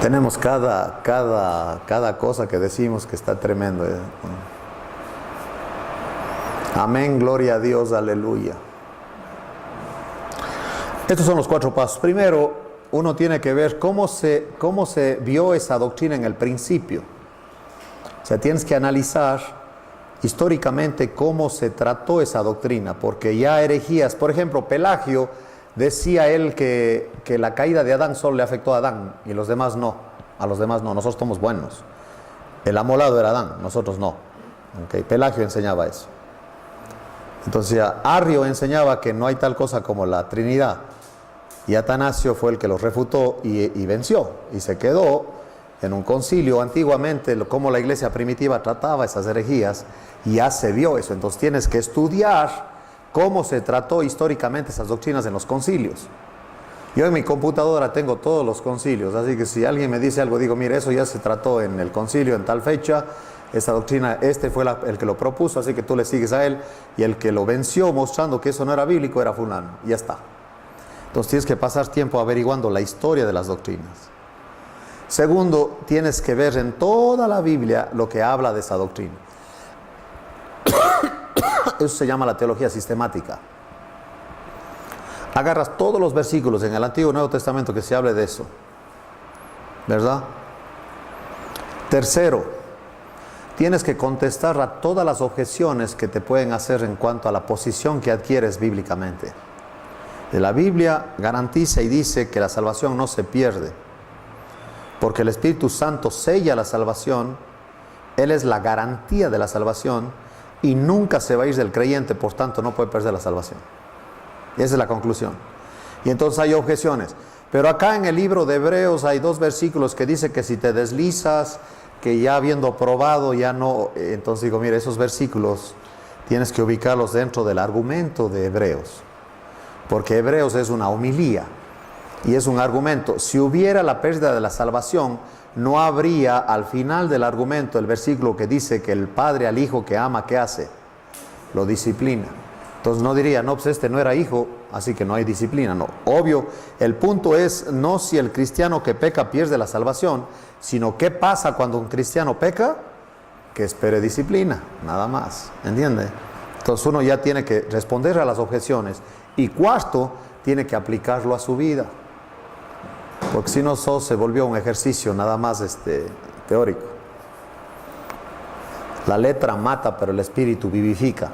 A: Tenemos cada cosa que decimos que está tremendo. Amén, gloria a Dios, aleluya. Estos son los 4 pasos. Primero, uno tiene que ver cómo se vio esa doctrina en el principio. O sea, tienes que analizar históricamente cómo se trató esa doctrina, porque ya herejías, por ejemplo, Pelagio decía él que la caída de Adán solo le afectó a Adán y los demás no. A los demás no, nosotros somos buenos. El amolado era Adán, nosotros no. Okay. Pelagio enseñaba eso. Entonces Arrio enseñaba que no hay tal cosa como la Trinidad. Y Atanasio fue el que los refutó y venció. Y se quedó en un concilio antiguamente, cómo la iglesia primitiva trataba esas herejías, y ya se vio eso. Entonces tienes que estudiar cómo se trató históricamente esas doctrinas en los concilios. Yo en mi computadora tengo todos los concilios, así que si alguien me dice algo, digo, mire, eso ya se trató en el concilio en tal fecha, esa doctrina, fue el que lo propuso, así que tú le sigues a él, y el que lo venció mostrando que eso no era bíblico era fulano, y ya está. Entonces tienes que pasar tiempo averiguando la historia de las doctrinas. Segundo, tienes que ver en toda la Biblia lo que habla de esa doctrina. Eso se llama la teología sistemática. Agarras todos los versículos en el Antiguo y Nuevo Testamento que se hable de eso, ¿verdad? Tercero, tienes que contestar a todas las objeciones que te pueden hacer en cuanto a la posición que adquieres bíblicamente. La Biblia garantiza y dice que la salvación no se pierde, porque el Espíritu Santo sella la salvación, Él es la garantía de la salvación y nunca se va a ir del creyente, por tanto no puede perder la salvación. Esa es la conclusión. Y entonces hay objeciones. Pero acá en el libro de Hebreos hay 2 versículos que dice que si te deslizas, que ya habiendo probado ya no. Entonces digo, mire, esos versículos tienes que ubicarlos dentro del argumento de Hebreos. Porque Hebreos es una homilía y es un argumento. Si hubiera la pérdida de la salvación, no habría al final del argumento el versículo que dice que el padre al hijo que ama, ¿qué hace? Lo disciplina. Entonces no diría, no, pues este no era hijo, así que no hay disciplina. No, obvio, el punto es no si el cristiano que peca pierde la salvación, sino qué pasa cuando un cristiano peca, que espere disciplina, nada más, ¿entiende? Entonces uno ya tiene que responder a las objeciones. Y cuarto, tiene que aplicarlo a su vida. Porque si no, solo se volvió un ejercicio nada más teórico. La letra mata, pero el espíritu vivifica.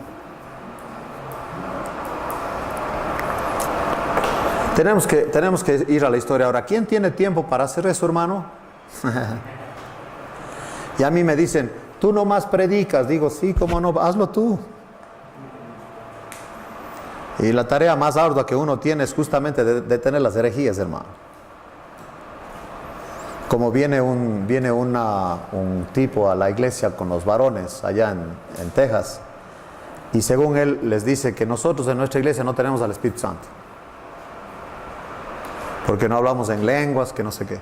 A: Tenemos que ir a la historia ahora. ¿Quién tiene tiempo para hacer eso, hermano? Y a mí me dicen, tú nomás predicas. Digo, sí, cómo no, hazlo tú. Y la tarea más ardua que uno tiene es justamente detener las herejías, hermano. Como viene un tipo a la iglesia con los varones allá en Texas, y según él les dice que nosotros en nuestra iglesia no tenemos al Espíritu Santo, porque no hablamos en lenguas, que no sé qué.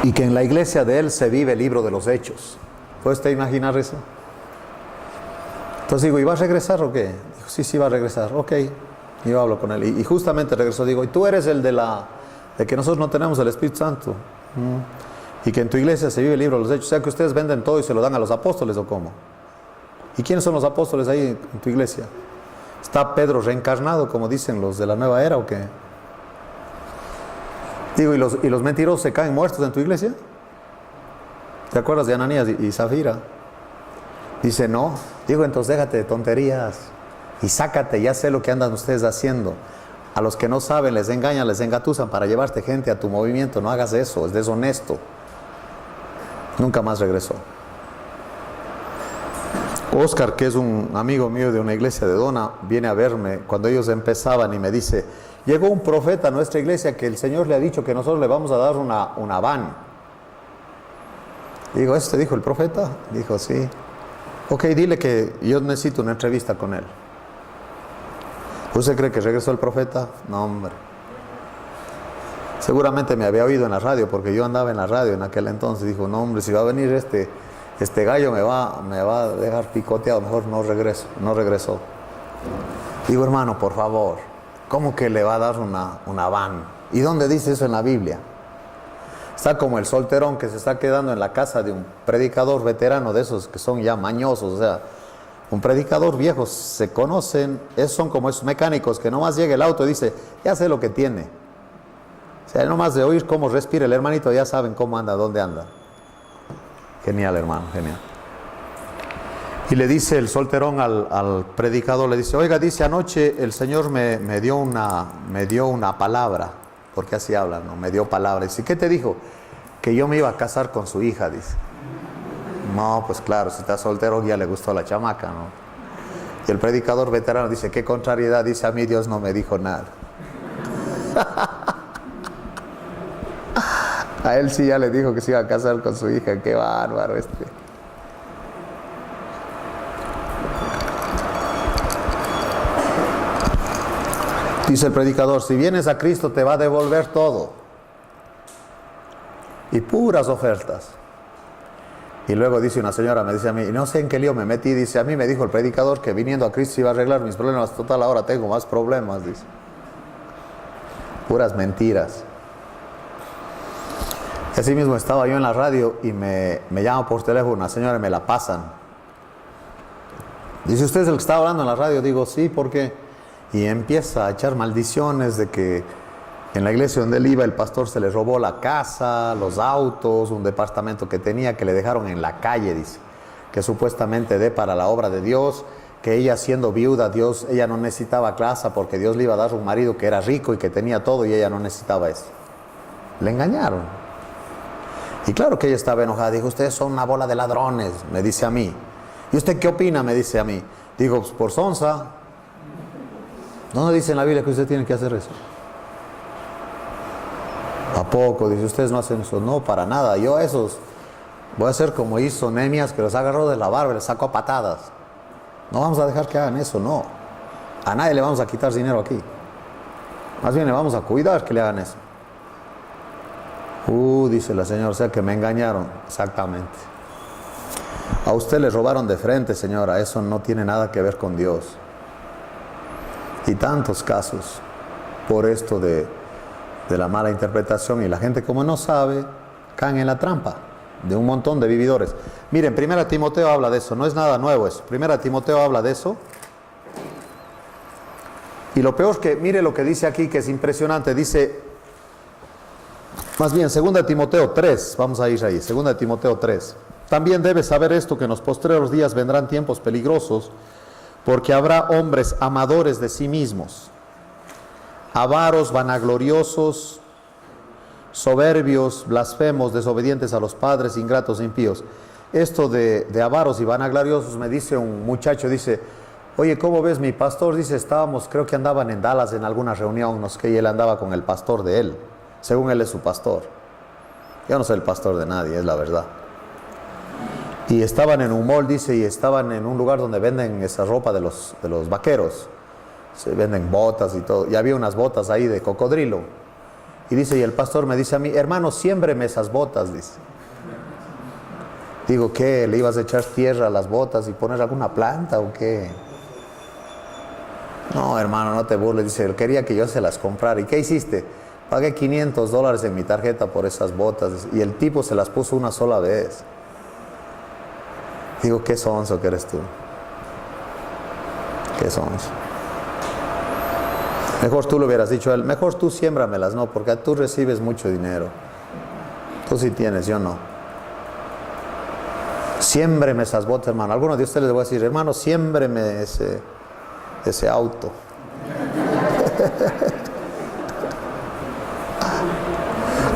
A: Y que en la iglesia de él se vive el libro de los Hechos. ¿Puede usted imaginar eso? Entonces digo, ¿y va a regresar o qué? Dijo, sí, va a regresar. Ok. Y yo hablo con él. Y justamente regresó. Digo, ¿y tú eres el de que nosotros no tenemos el Espíritu Santo? Y que en tu iglesia se vive el libro de los Hechos. O sea, que ustedes venden todo y se lo dan a los apóstoles, ¿o cómo? ¿Y quiénes son los apóstoles ahí en tu iglesia? ¿Está Pedro reencarnado, como dicen los de la nueva era o qué? Digo, ¿y los mentirosos se caen muertos en tu iglesia? ¿Te acuerdas de Ananías y Zafira? Dice, no. Digo, entonces déjate de tonterías y sácate, ya sé lo que andan ustedes haciendo. A los que no saben les engañan, les engatusan para llevarte gente a tu movimiento. No hagas eso, es deshonesto. Nunca más regresó. Oscar, que es un amigo mío de una iglesia de Dona, viene a verme cuando ellos empezaban y me dice, llegó un profeta a nuestra iglesia que el Señor le ha dicho que nosotros le vamos a dar una van. Digo, ¿eso te dijo el profeta? Dijo, sí. Ok, dile que yo necesito una entrevista con él. ¿Usted cree que regresó el profeta? No, hombre. Seguramente me había oído en la radio, porque yo andaba en la radio en aquel entonces. Dijo, no, hombre, si va a venir este gallo me va a dejar picoteado, mejor no regresó. Digo, hermano, por favor, ¿cómo que le va a dar una van? ¿Y dónde dice eso en la Biblia? Está como el solterón que se está quedando en la casa de un predicador veterano, de esos que son ya mañosos, o sea, un predicador viejo, se conocen, son como esos mecánicos que nomás llega el auto y dice, ya sé lo que tiene. O sea, nomás de oír cómo respira el hermanito, ya saben cómo anda, dónde anda. Genial, hermano, genial. Y le dice el solterón al predicador, le dice, oiga, dice, anoche el Señor me dio una palabra, porque así habla, ¿no? Me dio palabra. Dice, ¿qué te dijo? Que yo me iba a casar con su hija, dice. No, pues claro, si está soltero ya le gustó la chamaca, ¿no? Y el predicador veterano dice, qué contrariedad, dice, a mí Dios no me dijo nada. A él sí ya le dijo que se iba a casar con su hija, qué bárbaro este. Dice el predicador, si vienes a Cristo te va a devolver todo. Y puras ofertas. Y luego dice una señora, me dice a mí, no sé en qué lío me metí, dice, a mí me dijo el predicador que viniendo a Cristo iba a arreglar mis problemas, total ahora tengo más problemas, dice. Puras mentiras. Así mismo estaba yo en la radio y me llama por teléfono una señora y me la pasan. Dice, ¿usted es el que estaba hablando en la radio? Digo, sí, ¿por qué? Y empieza a echar maldiciones de que en la iglesia donde él iba el pastor se le robó la casa, los autos, un departamento que tenía que le dejaron en la calle, dice, que supuestamente dé para la obra de Dios, que ella siendo viuda, ella no necesitaba casa porque Dios le iba a dar un marido que era rico y que tenía todo y ella no necesitaba eso. Le engañaron. Y claro que ella estaba enojada, dijo, ustedes son una bola de ladrones, me dice a mí. ¿Y usted qué opina? Me dice a mí. Digo, pues por sonsa. ¿Dónde dice en la Biblia que usted tiene que hacer eso? ¿A poco? Dice, ustedes no hacen eso. No, para nada. Yo a esos voy a hacer como hizo Nehemías, que los agarró de la barba y les sacó a patadas. No vamos a dejar que hagan eso, no. A nadie le vamos a quitar dinero aquí. Más bien le vamos a cuidar que le hagan eso. Dice la señora, o sea que me engañaron. Exactamente. A usted le robaron de frente, señora. Eso no tiene nada que ver con Dios. Y tantos casos por esto de la mala interpretación, y la gente como no sabe, caen en la trampa de un montón de vividores. Miren, 1 Timoteo habla de eso, no es nada nuevo eso. 1 Timoteo habla de eso. Y lo peor es que, mire lo que dice aquí, que es impresionante. Dice, más bien, 2 Timoteo 3, vamos a ir ahí, 2 Timoteo 3. También debes saber esto, que en los postreros días vendrán tiempos peligrosos, porque habrá hombres amadores de sí mismos, avaros, vanagloriosos, soberbios, blasfemos, desobedientes a los padres, ingratos, impíos. Esto de avaros y vanagloriosos, me dice un muchacho, dice, oye, ¿cómo ves mi pastor? Dice, creo que andaban en Dallas en alguna reunión, no sé qué, y él andaba con el pastor de él, según él es su pastor. Yo no soy el pastor de nadie, es la verdad. Y estaban en un mall, dice, y estaban en un lugar donde venden esa ropa de los vaqueros. Se venden botas y todo. Y había unas botas ahí de cocodrilo. Y dice, y el pastor me dice a mí, hermano, siémbreme esas botas, dice. Digo, ¿qué? ¿Le ibas a echar tierra a las botas y poner alguna planta o qué? No, hermano, no te burles. Dice, él quería que yo se las comprara. ¿Y qué hiciste? Pagué $500 en mi tarjeta por esas botas. Y el tipo se las puso una sola vez. Digo, qué sonso que eres tú. Qué sonso. Mejor tú le hubieras dicho a él, mejor tú siémbramelas, no, porque tú recibes mucho dinero. Tú sí tienes, yo no. Siémbreme esas botas, hermano. Algunos de ustedes les voy a decir, hermano, siémbreme ese auto.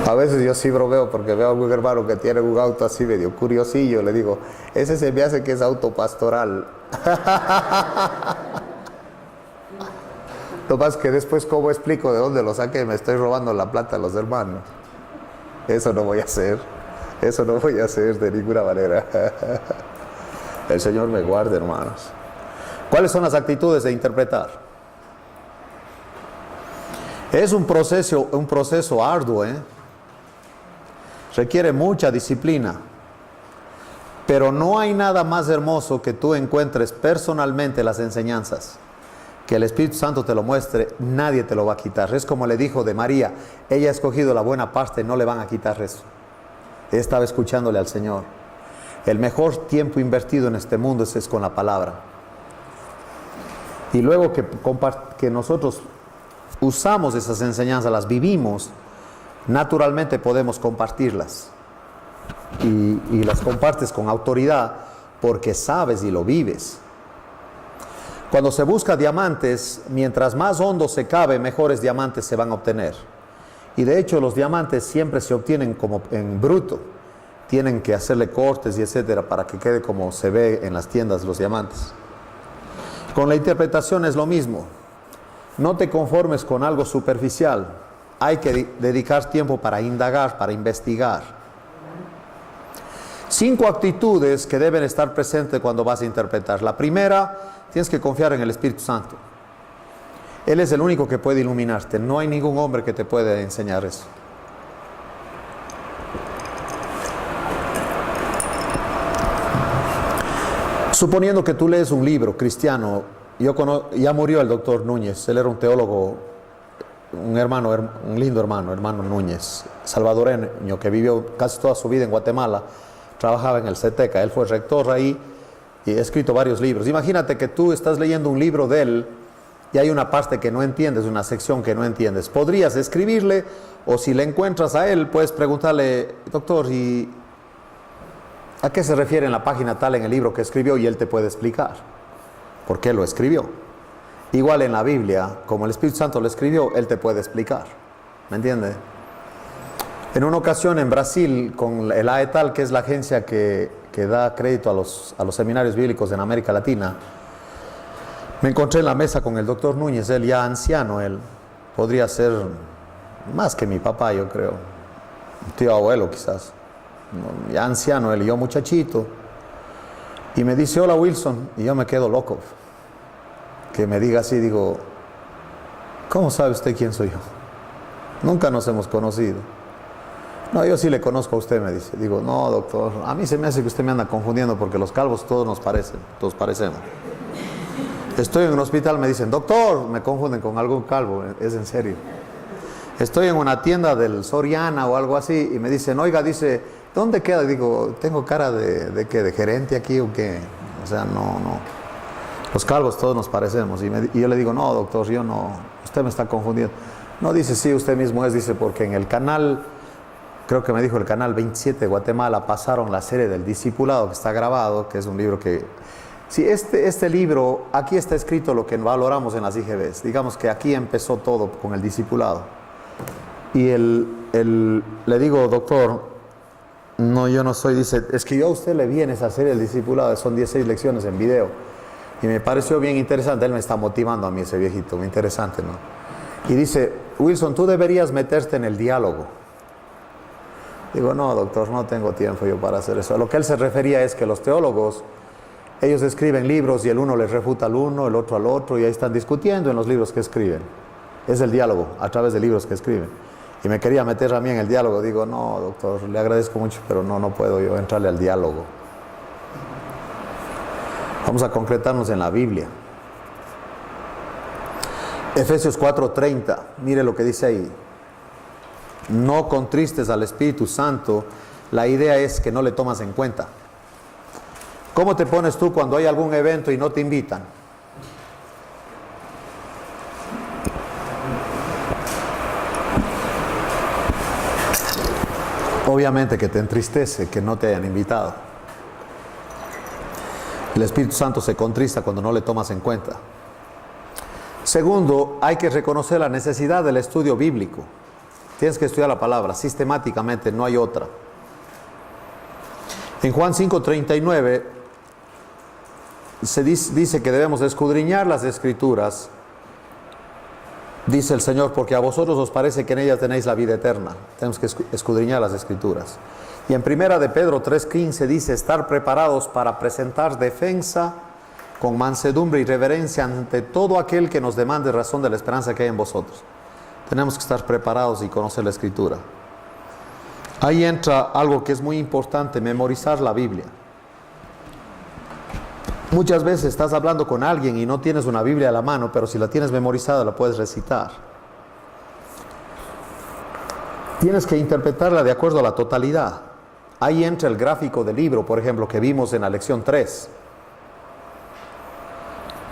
A: A veces yo sí bromeo porque veo a algún hermano que tiene un auto así medio curiosillo. Le digo, ese se me hace que es auto pastoral. Lo más que después, ¿cómo explico de dónde lo saqué? Me estoy robando la plata a los hermanos. Eso no voy a hacer. Eso no voy a hacer de ninguna manera. El Señor me guarde, hermanos. ¿Cuáles son las actitudes de interpretar? Es un proceso arduo, Requiere mucha disciplina. Pero no hay nada más hermoso que tú encuentres personalmente las enseñanzas. Que el Espíritu Santo te lo muestre, nadie te lo va a quitar. Es como le dijo de María, ella ha escogido la buena parte, no le van a quitar eso. Ella estaba escuchándole al Señor. El mejor tiempo invertido en este mundo es con la palabra. Y luego que nosotros usamos esas enseñanzas, las vivimos, naturalmente podemos compartirlas. Y las compartes con autoridad porque sabes y lo vives. Cuando se busca diamantes, mientras más hondo se cabe, mejores diamantes se van a obtener. Y de hecho los diamantes siempre se obtienen como en bruto. Tienen que hacerle cortes y etcétera para que quede como se ve en las tiendas los diamantes. Con la interpretación es lo mismo. No te conformes con algo superficial. Hay que dedicar tiempo para indagar, para investigar. 5 actitudes que deben estar presentes cuando vas a interpretar. La primera, tienes que confiar en el Espíritu Santo. Él es el único que puede iluminarte. No hay ningún hombre que te pueda enseñar eso. Suponiendo que tú lees un libro cristiano, ya murió el doctor Núñez, él era un teólogo, un lindo hermano Núñez, salvadoreño, que vivió casi toda su vida en Guatemala, trabajaba en el CETECA, él fue rector ahí y ha escrito varios libros. Imagínate que tú estás leyendo un libro de él y hay una parte que no entiendes, una sección que no entiendes. Podrías escribirle, o si le encuentras a él, puedes preguntarle, doctor, ¿y a qué se refiere en la página tal en el libro que escribió? Y él te puede explicar por qué lo escribió. Igual en la Biblia, como el Espíritu Santo lo escribió, él te puede explicar. ¿Me entiendes? En una ocasión en Brasil, con el AETAL, que es la agencia que da crédito a los seminarios bíblicos en América Latina, me encontré en la mesa con el doctor Núñez, él ya anciano, él podría ser más que mi papá, yo creo, un tío abuelo quizás, ya anciano él, y yo muchachito, y me dice, hola Wilson, y yo me quedo loco, que me diga así, digo, ¿cómo sabe usted quién soy yo? Nunca nos hemos conocido. No, yo sí le conozco a usted, me dice. Digo, no doctor, a mí se me hace que usted me anda confundiendo porque los calvos todos nos parecen, todos parecemos. Estoy en un hospital, me dicen, doctor, me confunden con algún calvo, es en serio. Estoy en una tienda del Soriana o algo así y me dicen, oiga, dice, ¿dónde queda? Digo, ¿tengo cara de qué? ¿De gerente aquí o qué? O sea, no. Los calvos todos nos parecemos. Y yo le digo, no, doctor, yo no, usted me está confundiendo. No, dice, sí, usted mismo es, dice, porque en el canal, creo que me dijo el canal 27 de Guatemala, pasaron la serie del discipulado que está grabado, que es un libro que... Sí, este libro, aquí está escrito lo que valoramos en las IGBs. Digamos que aquí empezó todo con el discipulado. Y le digo, doctor, no, yo no soy, dice, es que yo a usted le vi en esa serie del discipulado, son 16 lecciones en video. Y me pareció bien interesante, él me está motivando a mí, ese viejito, muy interesante, ¿no? Y dice, Wilson, tú deberías meterte en el diálogo. Digo, no, doctor, no tengo tiempo yo para hacer eso. A lo que él se refería es que los teólogos, ellos escriben libros y el uno les refuta al uno, el otro al otro, y ahí están discutiendo en los libros que escriben. Es el diálogo, a través de libros que escriben. Y me quería meter a mí en el diálogo. Digo, no, doctor, le agradezco mucho, pero no puedo yo entrarle al diálogo. Vamos a concretarnos en la Biblia. Efesios 4:30, mire lo que dice ahí. No contristes al Espíritu Santo. La idea es que no le tomas en cuenta. ¿Cómo te pones tú cuando hay algún evento y no te invitan? Obviamente que te entristece que no te hayan invitado. El Espíritu Santo se contrista cuando no le tomas en cuenta. Segundo, hay que reconocer la necesidad del estudio bíblico. Tienes que estudiar la palabra sistemáticamente, no hay otra. En Juan 5:39 se dice que debemos escudriñar las Escrituras. Dice el Señor, porque a vosotros os parece que en ellas tenéis la vida eterna. Tenemos que escudriñar las Escrituras. Y en 1 de Pedro 3:15 dice, estar preparados para presentar defensa con mansedumbre y reverencia ante todo aquel que nos demande razón de la esperanza que hay en vosotros. Tenemos que estar preparados y conocer la Escritura. Ahí entra algo que es muy importante, memorizar la Biblia. Muchas veces estás hablando con alguien y no tienes una Biblia a la mano, pero si la tienes memorizada la puedes recitar. Tienes que interpretarla de acuerdo a la totalidad. Ahí entra el gráfico del libro, por ejemplo, que vimos en la lección 3.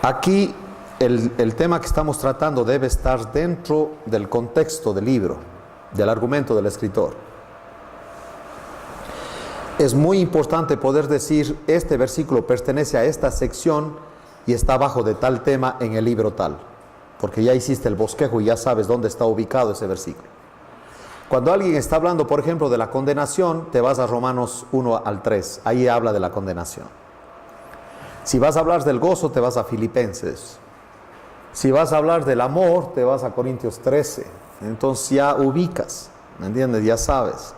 A: Aquí el tema que estamos tratando debe estar dentro del contexto del libro, del argumento del escritor. Es muy importante poder decir, este versículo pertenece a esta sección y está bajo de tal tema en el libro tal, porque ya hiciste el bosquejo y ya sabes dónde está ubicado ese versículo. Cuando alguien está hablando, por ejemplo, de la condenación, te vas a Romanos 1 al 3, ahí habla de la condenación. Si vas a hablar del gozo, te vas a Filipenses. Si vas a hablar del amor, te vas a Corintios 13. Entonces ya ubicas, ¿me entiendes? Ya sabes.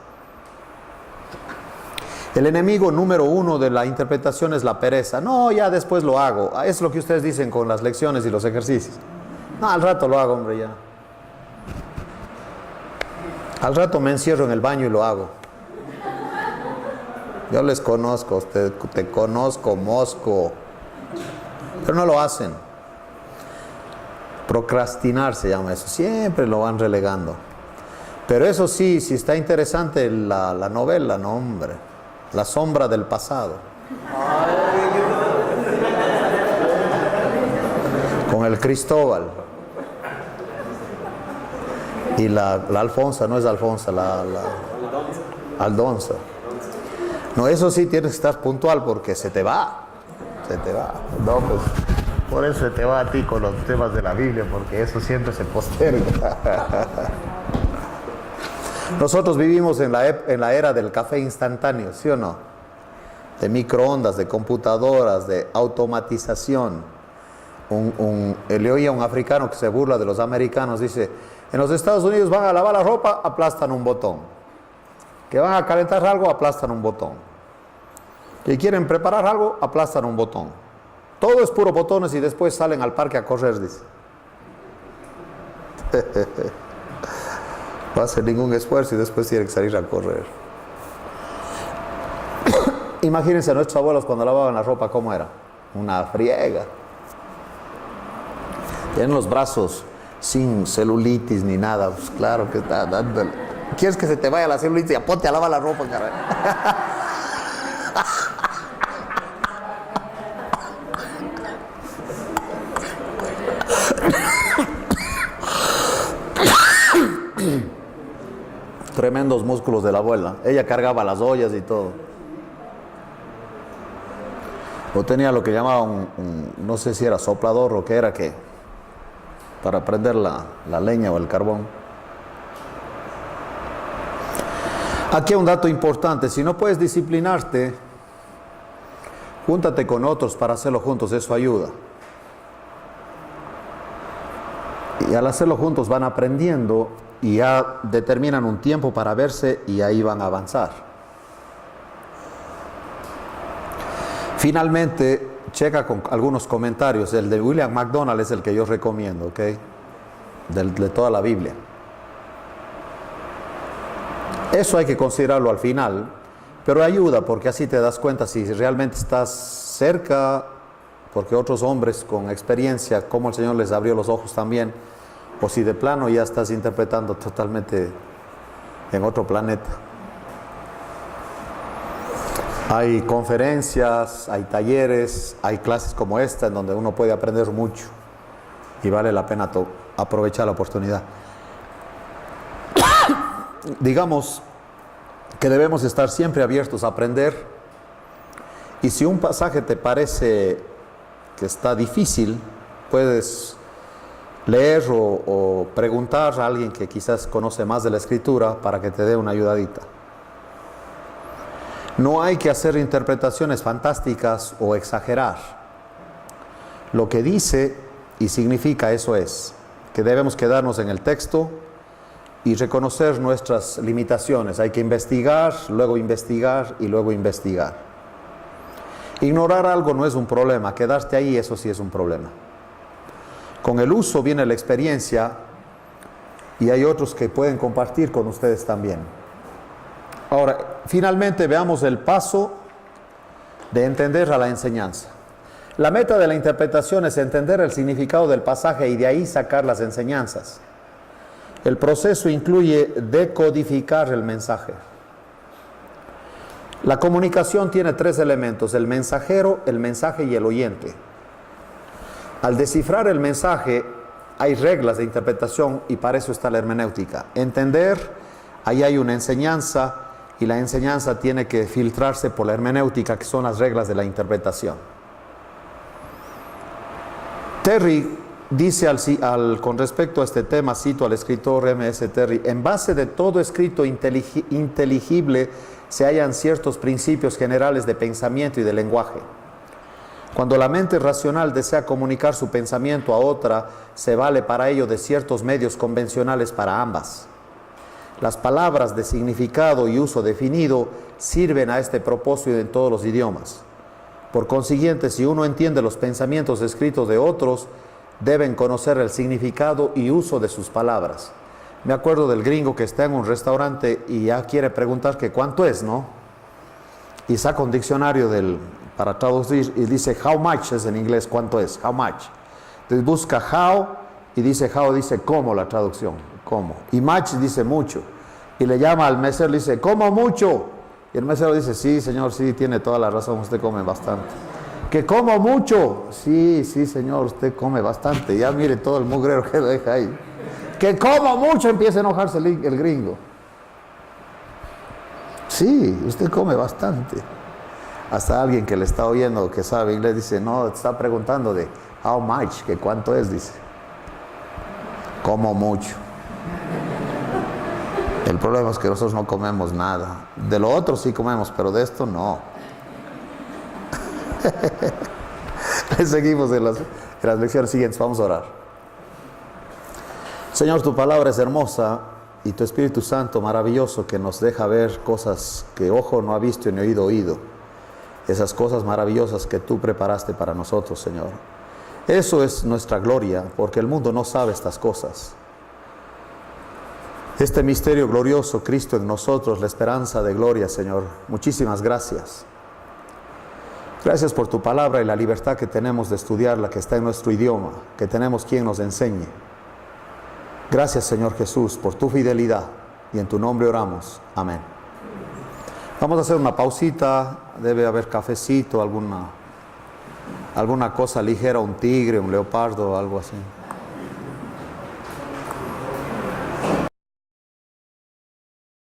A: El enemigo número uno de la interpretación es la pereza. No, ya después lo hago. Es lo que ustedes dicen con las lecciones y los ejercicios. No, al rato lo hago, hombre, ya. Al rato me encierro en el baño y lo hago. Yo les conozco, te conozco, mosco. Pero no lo hacen. Procrastinar se llama eso. Siempre lo van relegando. Pero eso sí, si está interesante la novela, no, hombre. La sombra del pasado. Con el Cristóbal. Y la Alfonsa, no es Alfonsa, la Aldonza. No, eso sí tienes que estar puntual porque se te va. Se te va. No, pues, por eso se te va a ti con los temas de la Biblia, porque eso siempre se posterga. Nosotros vivimos en la era del café instantáneo, ¿sí o no? De microondas, de computadoras, de automatización. Le oí a un africano que se burla de los americanos, dice, en los Estados Unidos van a lavar la ropa, aplastan un botón. Que van a calentar algo, aplastan un botón. Que quieren preparar algo, aplastan un botón. Todo es puro botones y después salen al parque a correr, dice. No hace ningún esfuerzo y después tiene que salir a correr. Imagínense a nuestros abuelos cuando lavaban la ropa, ¿cómo era? Una friega. Tienen los brazos sin celulitis ni nada. Pues claro que está dándole. ¿Quieres que se te vaya la celulitis? Ya ponte a lavar la ropa, caray. Tremendos músculos de la abuela. Ella cargaba las ollas y todo. O tenía lo que llamaba no sé si era soplador o qué era, que para prender la leña o el carbón. Aquí hay un dato importante. Si no puedes disciplinarte, júntate con otros para hacerlo juntos. Eso ayuda. Y al hacerlo juntos van aprendiendo y ya determinan un tiempo para verse y ahí van a avanzar. Finalmente, checa con algunos comentarios. El de William MacDonald es el que yo recomiendo, ¿ok? De toda la Biblia. Eso hay que considerarlo al final, pero ayuda porque así te das cuenta si realmente estás cerca, porque otros hombres con experiencia, como el Señor les abrió los ojos también, o si de plano ya estás interpretando totalmente en otro planeta. Hay conferencias, hay talleres, hay clases como esta en donde uno puede aprender mucho y vale la pena aprovechar la oportunidad. Digamos, que debemos estar siempre abiertos a aprender. Y si un pasaje te parece que está difícil, puedes leer o preguntar a alguien que quizás conoce más de la Escritura para que te dé una ayudadita. No hay que hacer interpretaciones fantásticas o exagerar. Lo que dice y significa, eso es, que debemos quedarnos en el texto y reconocer nuestras limitaciones. Hay que investigar y luego investigar. Ignorar algo no es un problema, quedarte ahí, eso sí es un problema. Con el uso viene la experiencia y hay otros que pueden compartir con ustedes también. Ahora, finalmente veamos el paso de entender a la enseñanza. La meta de la interpretación es entender el significado del pasaje y de ahí sacar las enseñanzas. El proceso incluye decodificar el mensaje. La comunicación tiene 3 elementos: el mensajero, el mensaje y el oyente. Al descifrar el mensaje hay reglas de interpretación y para eso está la hermenéutica. Entender, ahí hay una enseñanza y la enseñanza tiene que filtrarse por la hermenéutica, que son las reglas de la interpretación. Terry dice con respecto a este tema, cito al escritor M.S. Terry: en base de todo escrito inteligible se hallan ciertos principios generales de pensamiento y de lenguaje. Cuando la mente racional desea comunicar su pensamiento a otra, se vale para ello de ciertos medios convencionales para ambas. Las palabras de significado y uso definido sirven a este propósito en todos los idiomas. Por consiguiente, si uno entiende los pensamientos escritos de otros, deben conocer el significado y uso de sus palabras. Me acuerdo del gringo que está en un restaurante y ya quiere preguntar que cuánto es, ¿no? Y saca un diccionario para traducir y dice how much, es en inglés, cuánto es, how much. Entonces busca how y dice how, dice cómo, la traducción, cómo. Y much dice mucho. Y le llama al mesero, le dice, ¿cómo mucho? Y el mesero dice, sí, señor, sí, tiene toda la razón, usted come bastante. ¿Que como mucho? Sí, señor, usted come bastante. Ya mire todo el mugrero que deja ahí. Que como mucho, empieza a enojarse el gringo. Sí, usted come bastante. Hasta alguien que le está oyendo, que sabe inglés, dice, no, te está preguntando de how much, que cuánto es, dice. Como mucho. El problema es que nosotros no comemos nada. De lo otro sí comemos, pero de esto no. Seguimos en las lecciones siguientes, vamos a orar. Señor, tu palabra es hermosa y tu Espíritu Santo maravilloso, que nos deja ver cosas que ojo no ha visto ni oído oído. Esas cosas maravillosas que tú preparaste para nosotros, Señor. Eso es nuestra gloria, porque el mundo no sabe estas cosas. Este misterio glorioso, Cristo en nosotros, la esperanza de gloria, Señor. Muchísimas gracias. Gracias por tu palabra y la libertad que tenemos de estudiarla, que está en nuestro idioma, que tenemos quien nos enseñe. Gracias, Señor Jesús, por tu fidelidad, y en tu nombre oramos. Amén. Vamos a hacer una pausita, debe haber cafecito, alguna cosa ligera, un tigre, un leopardo, algo así.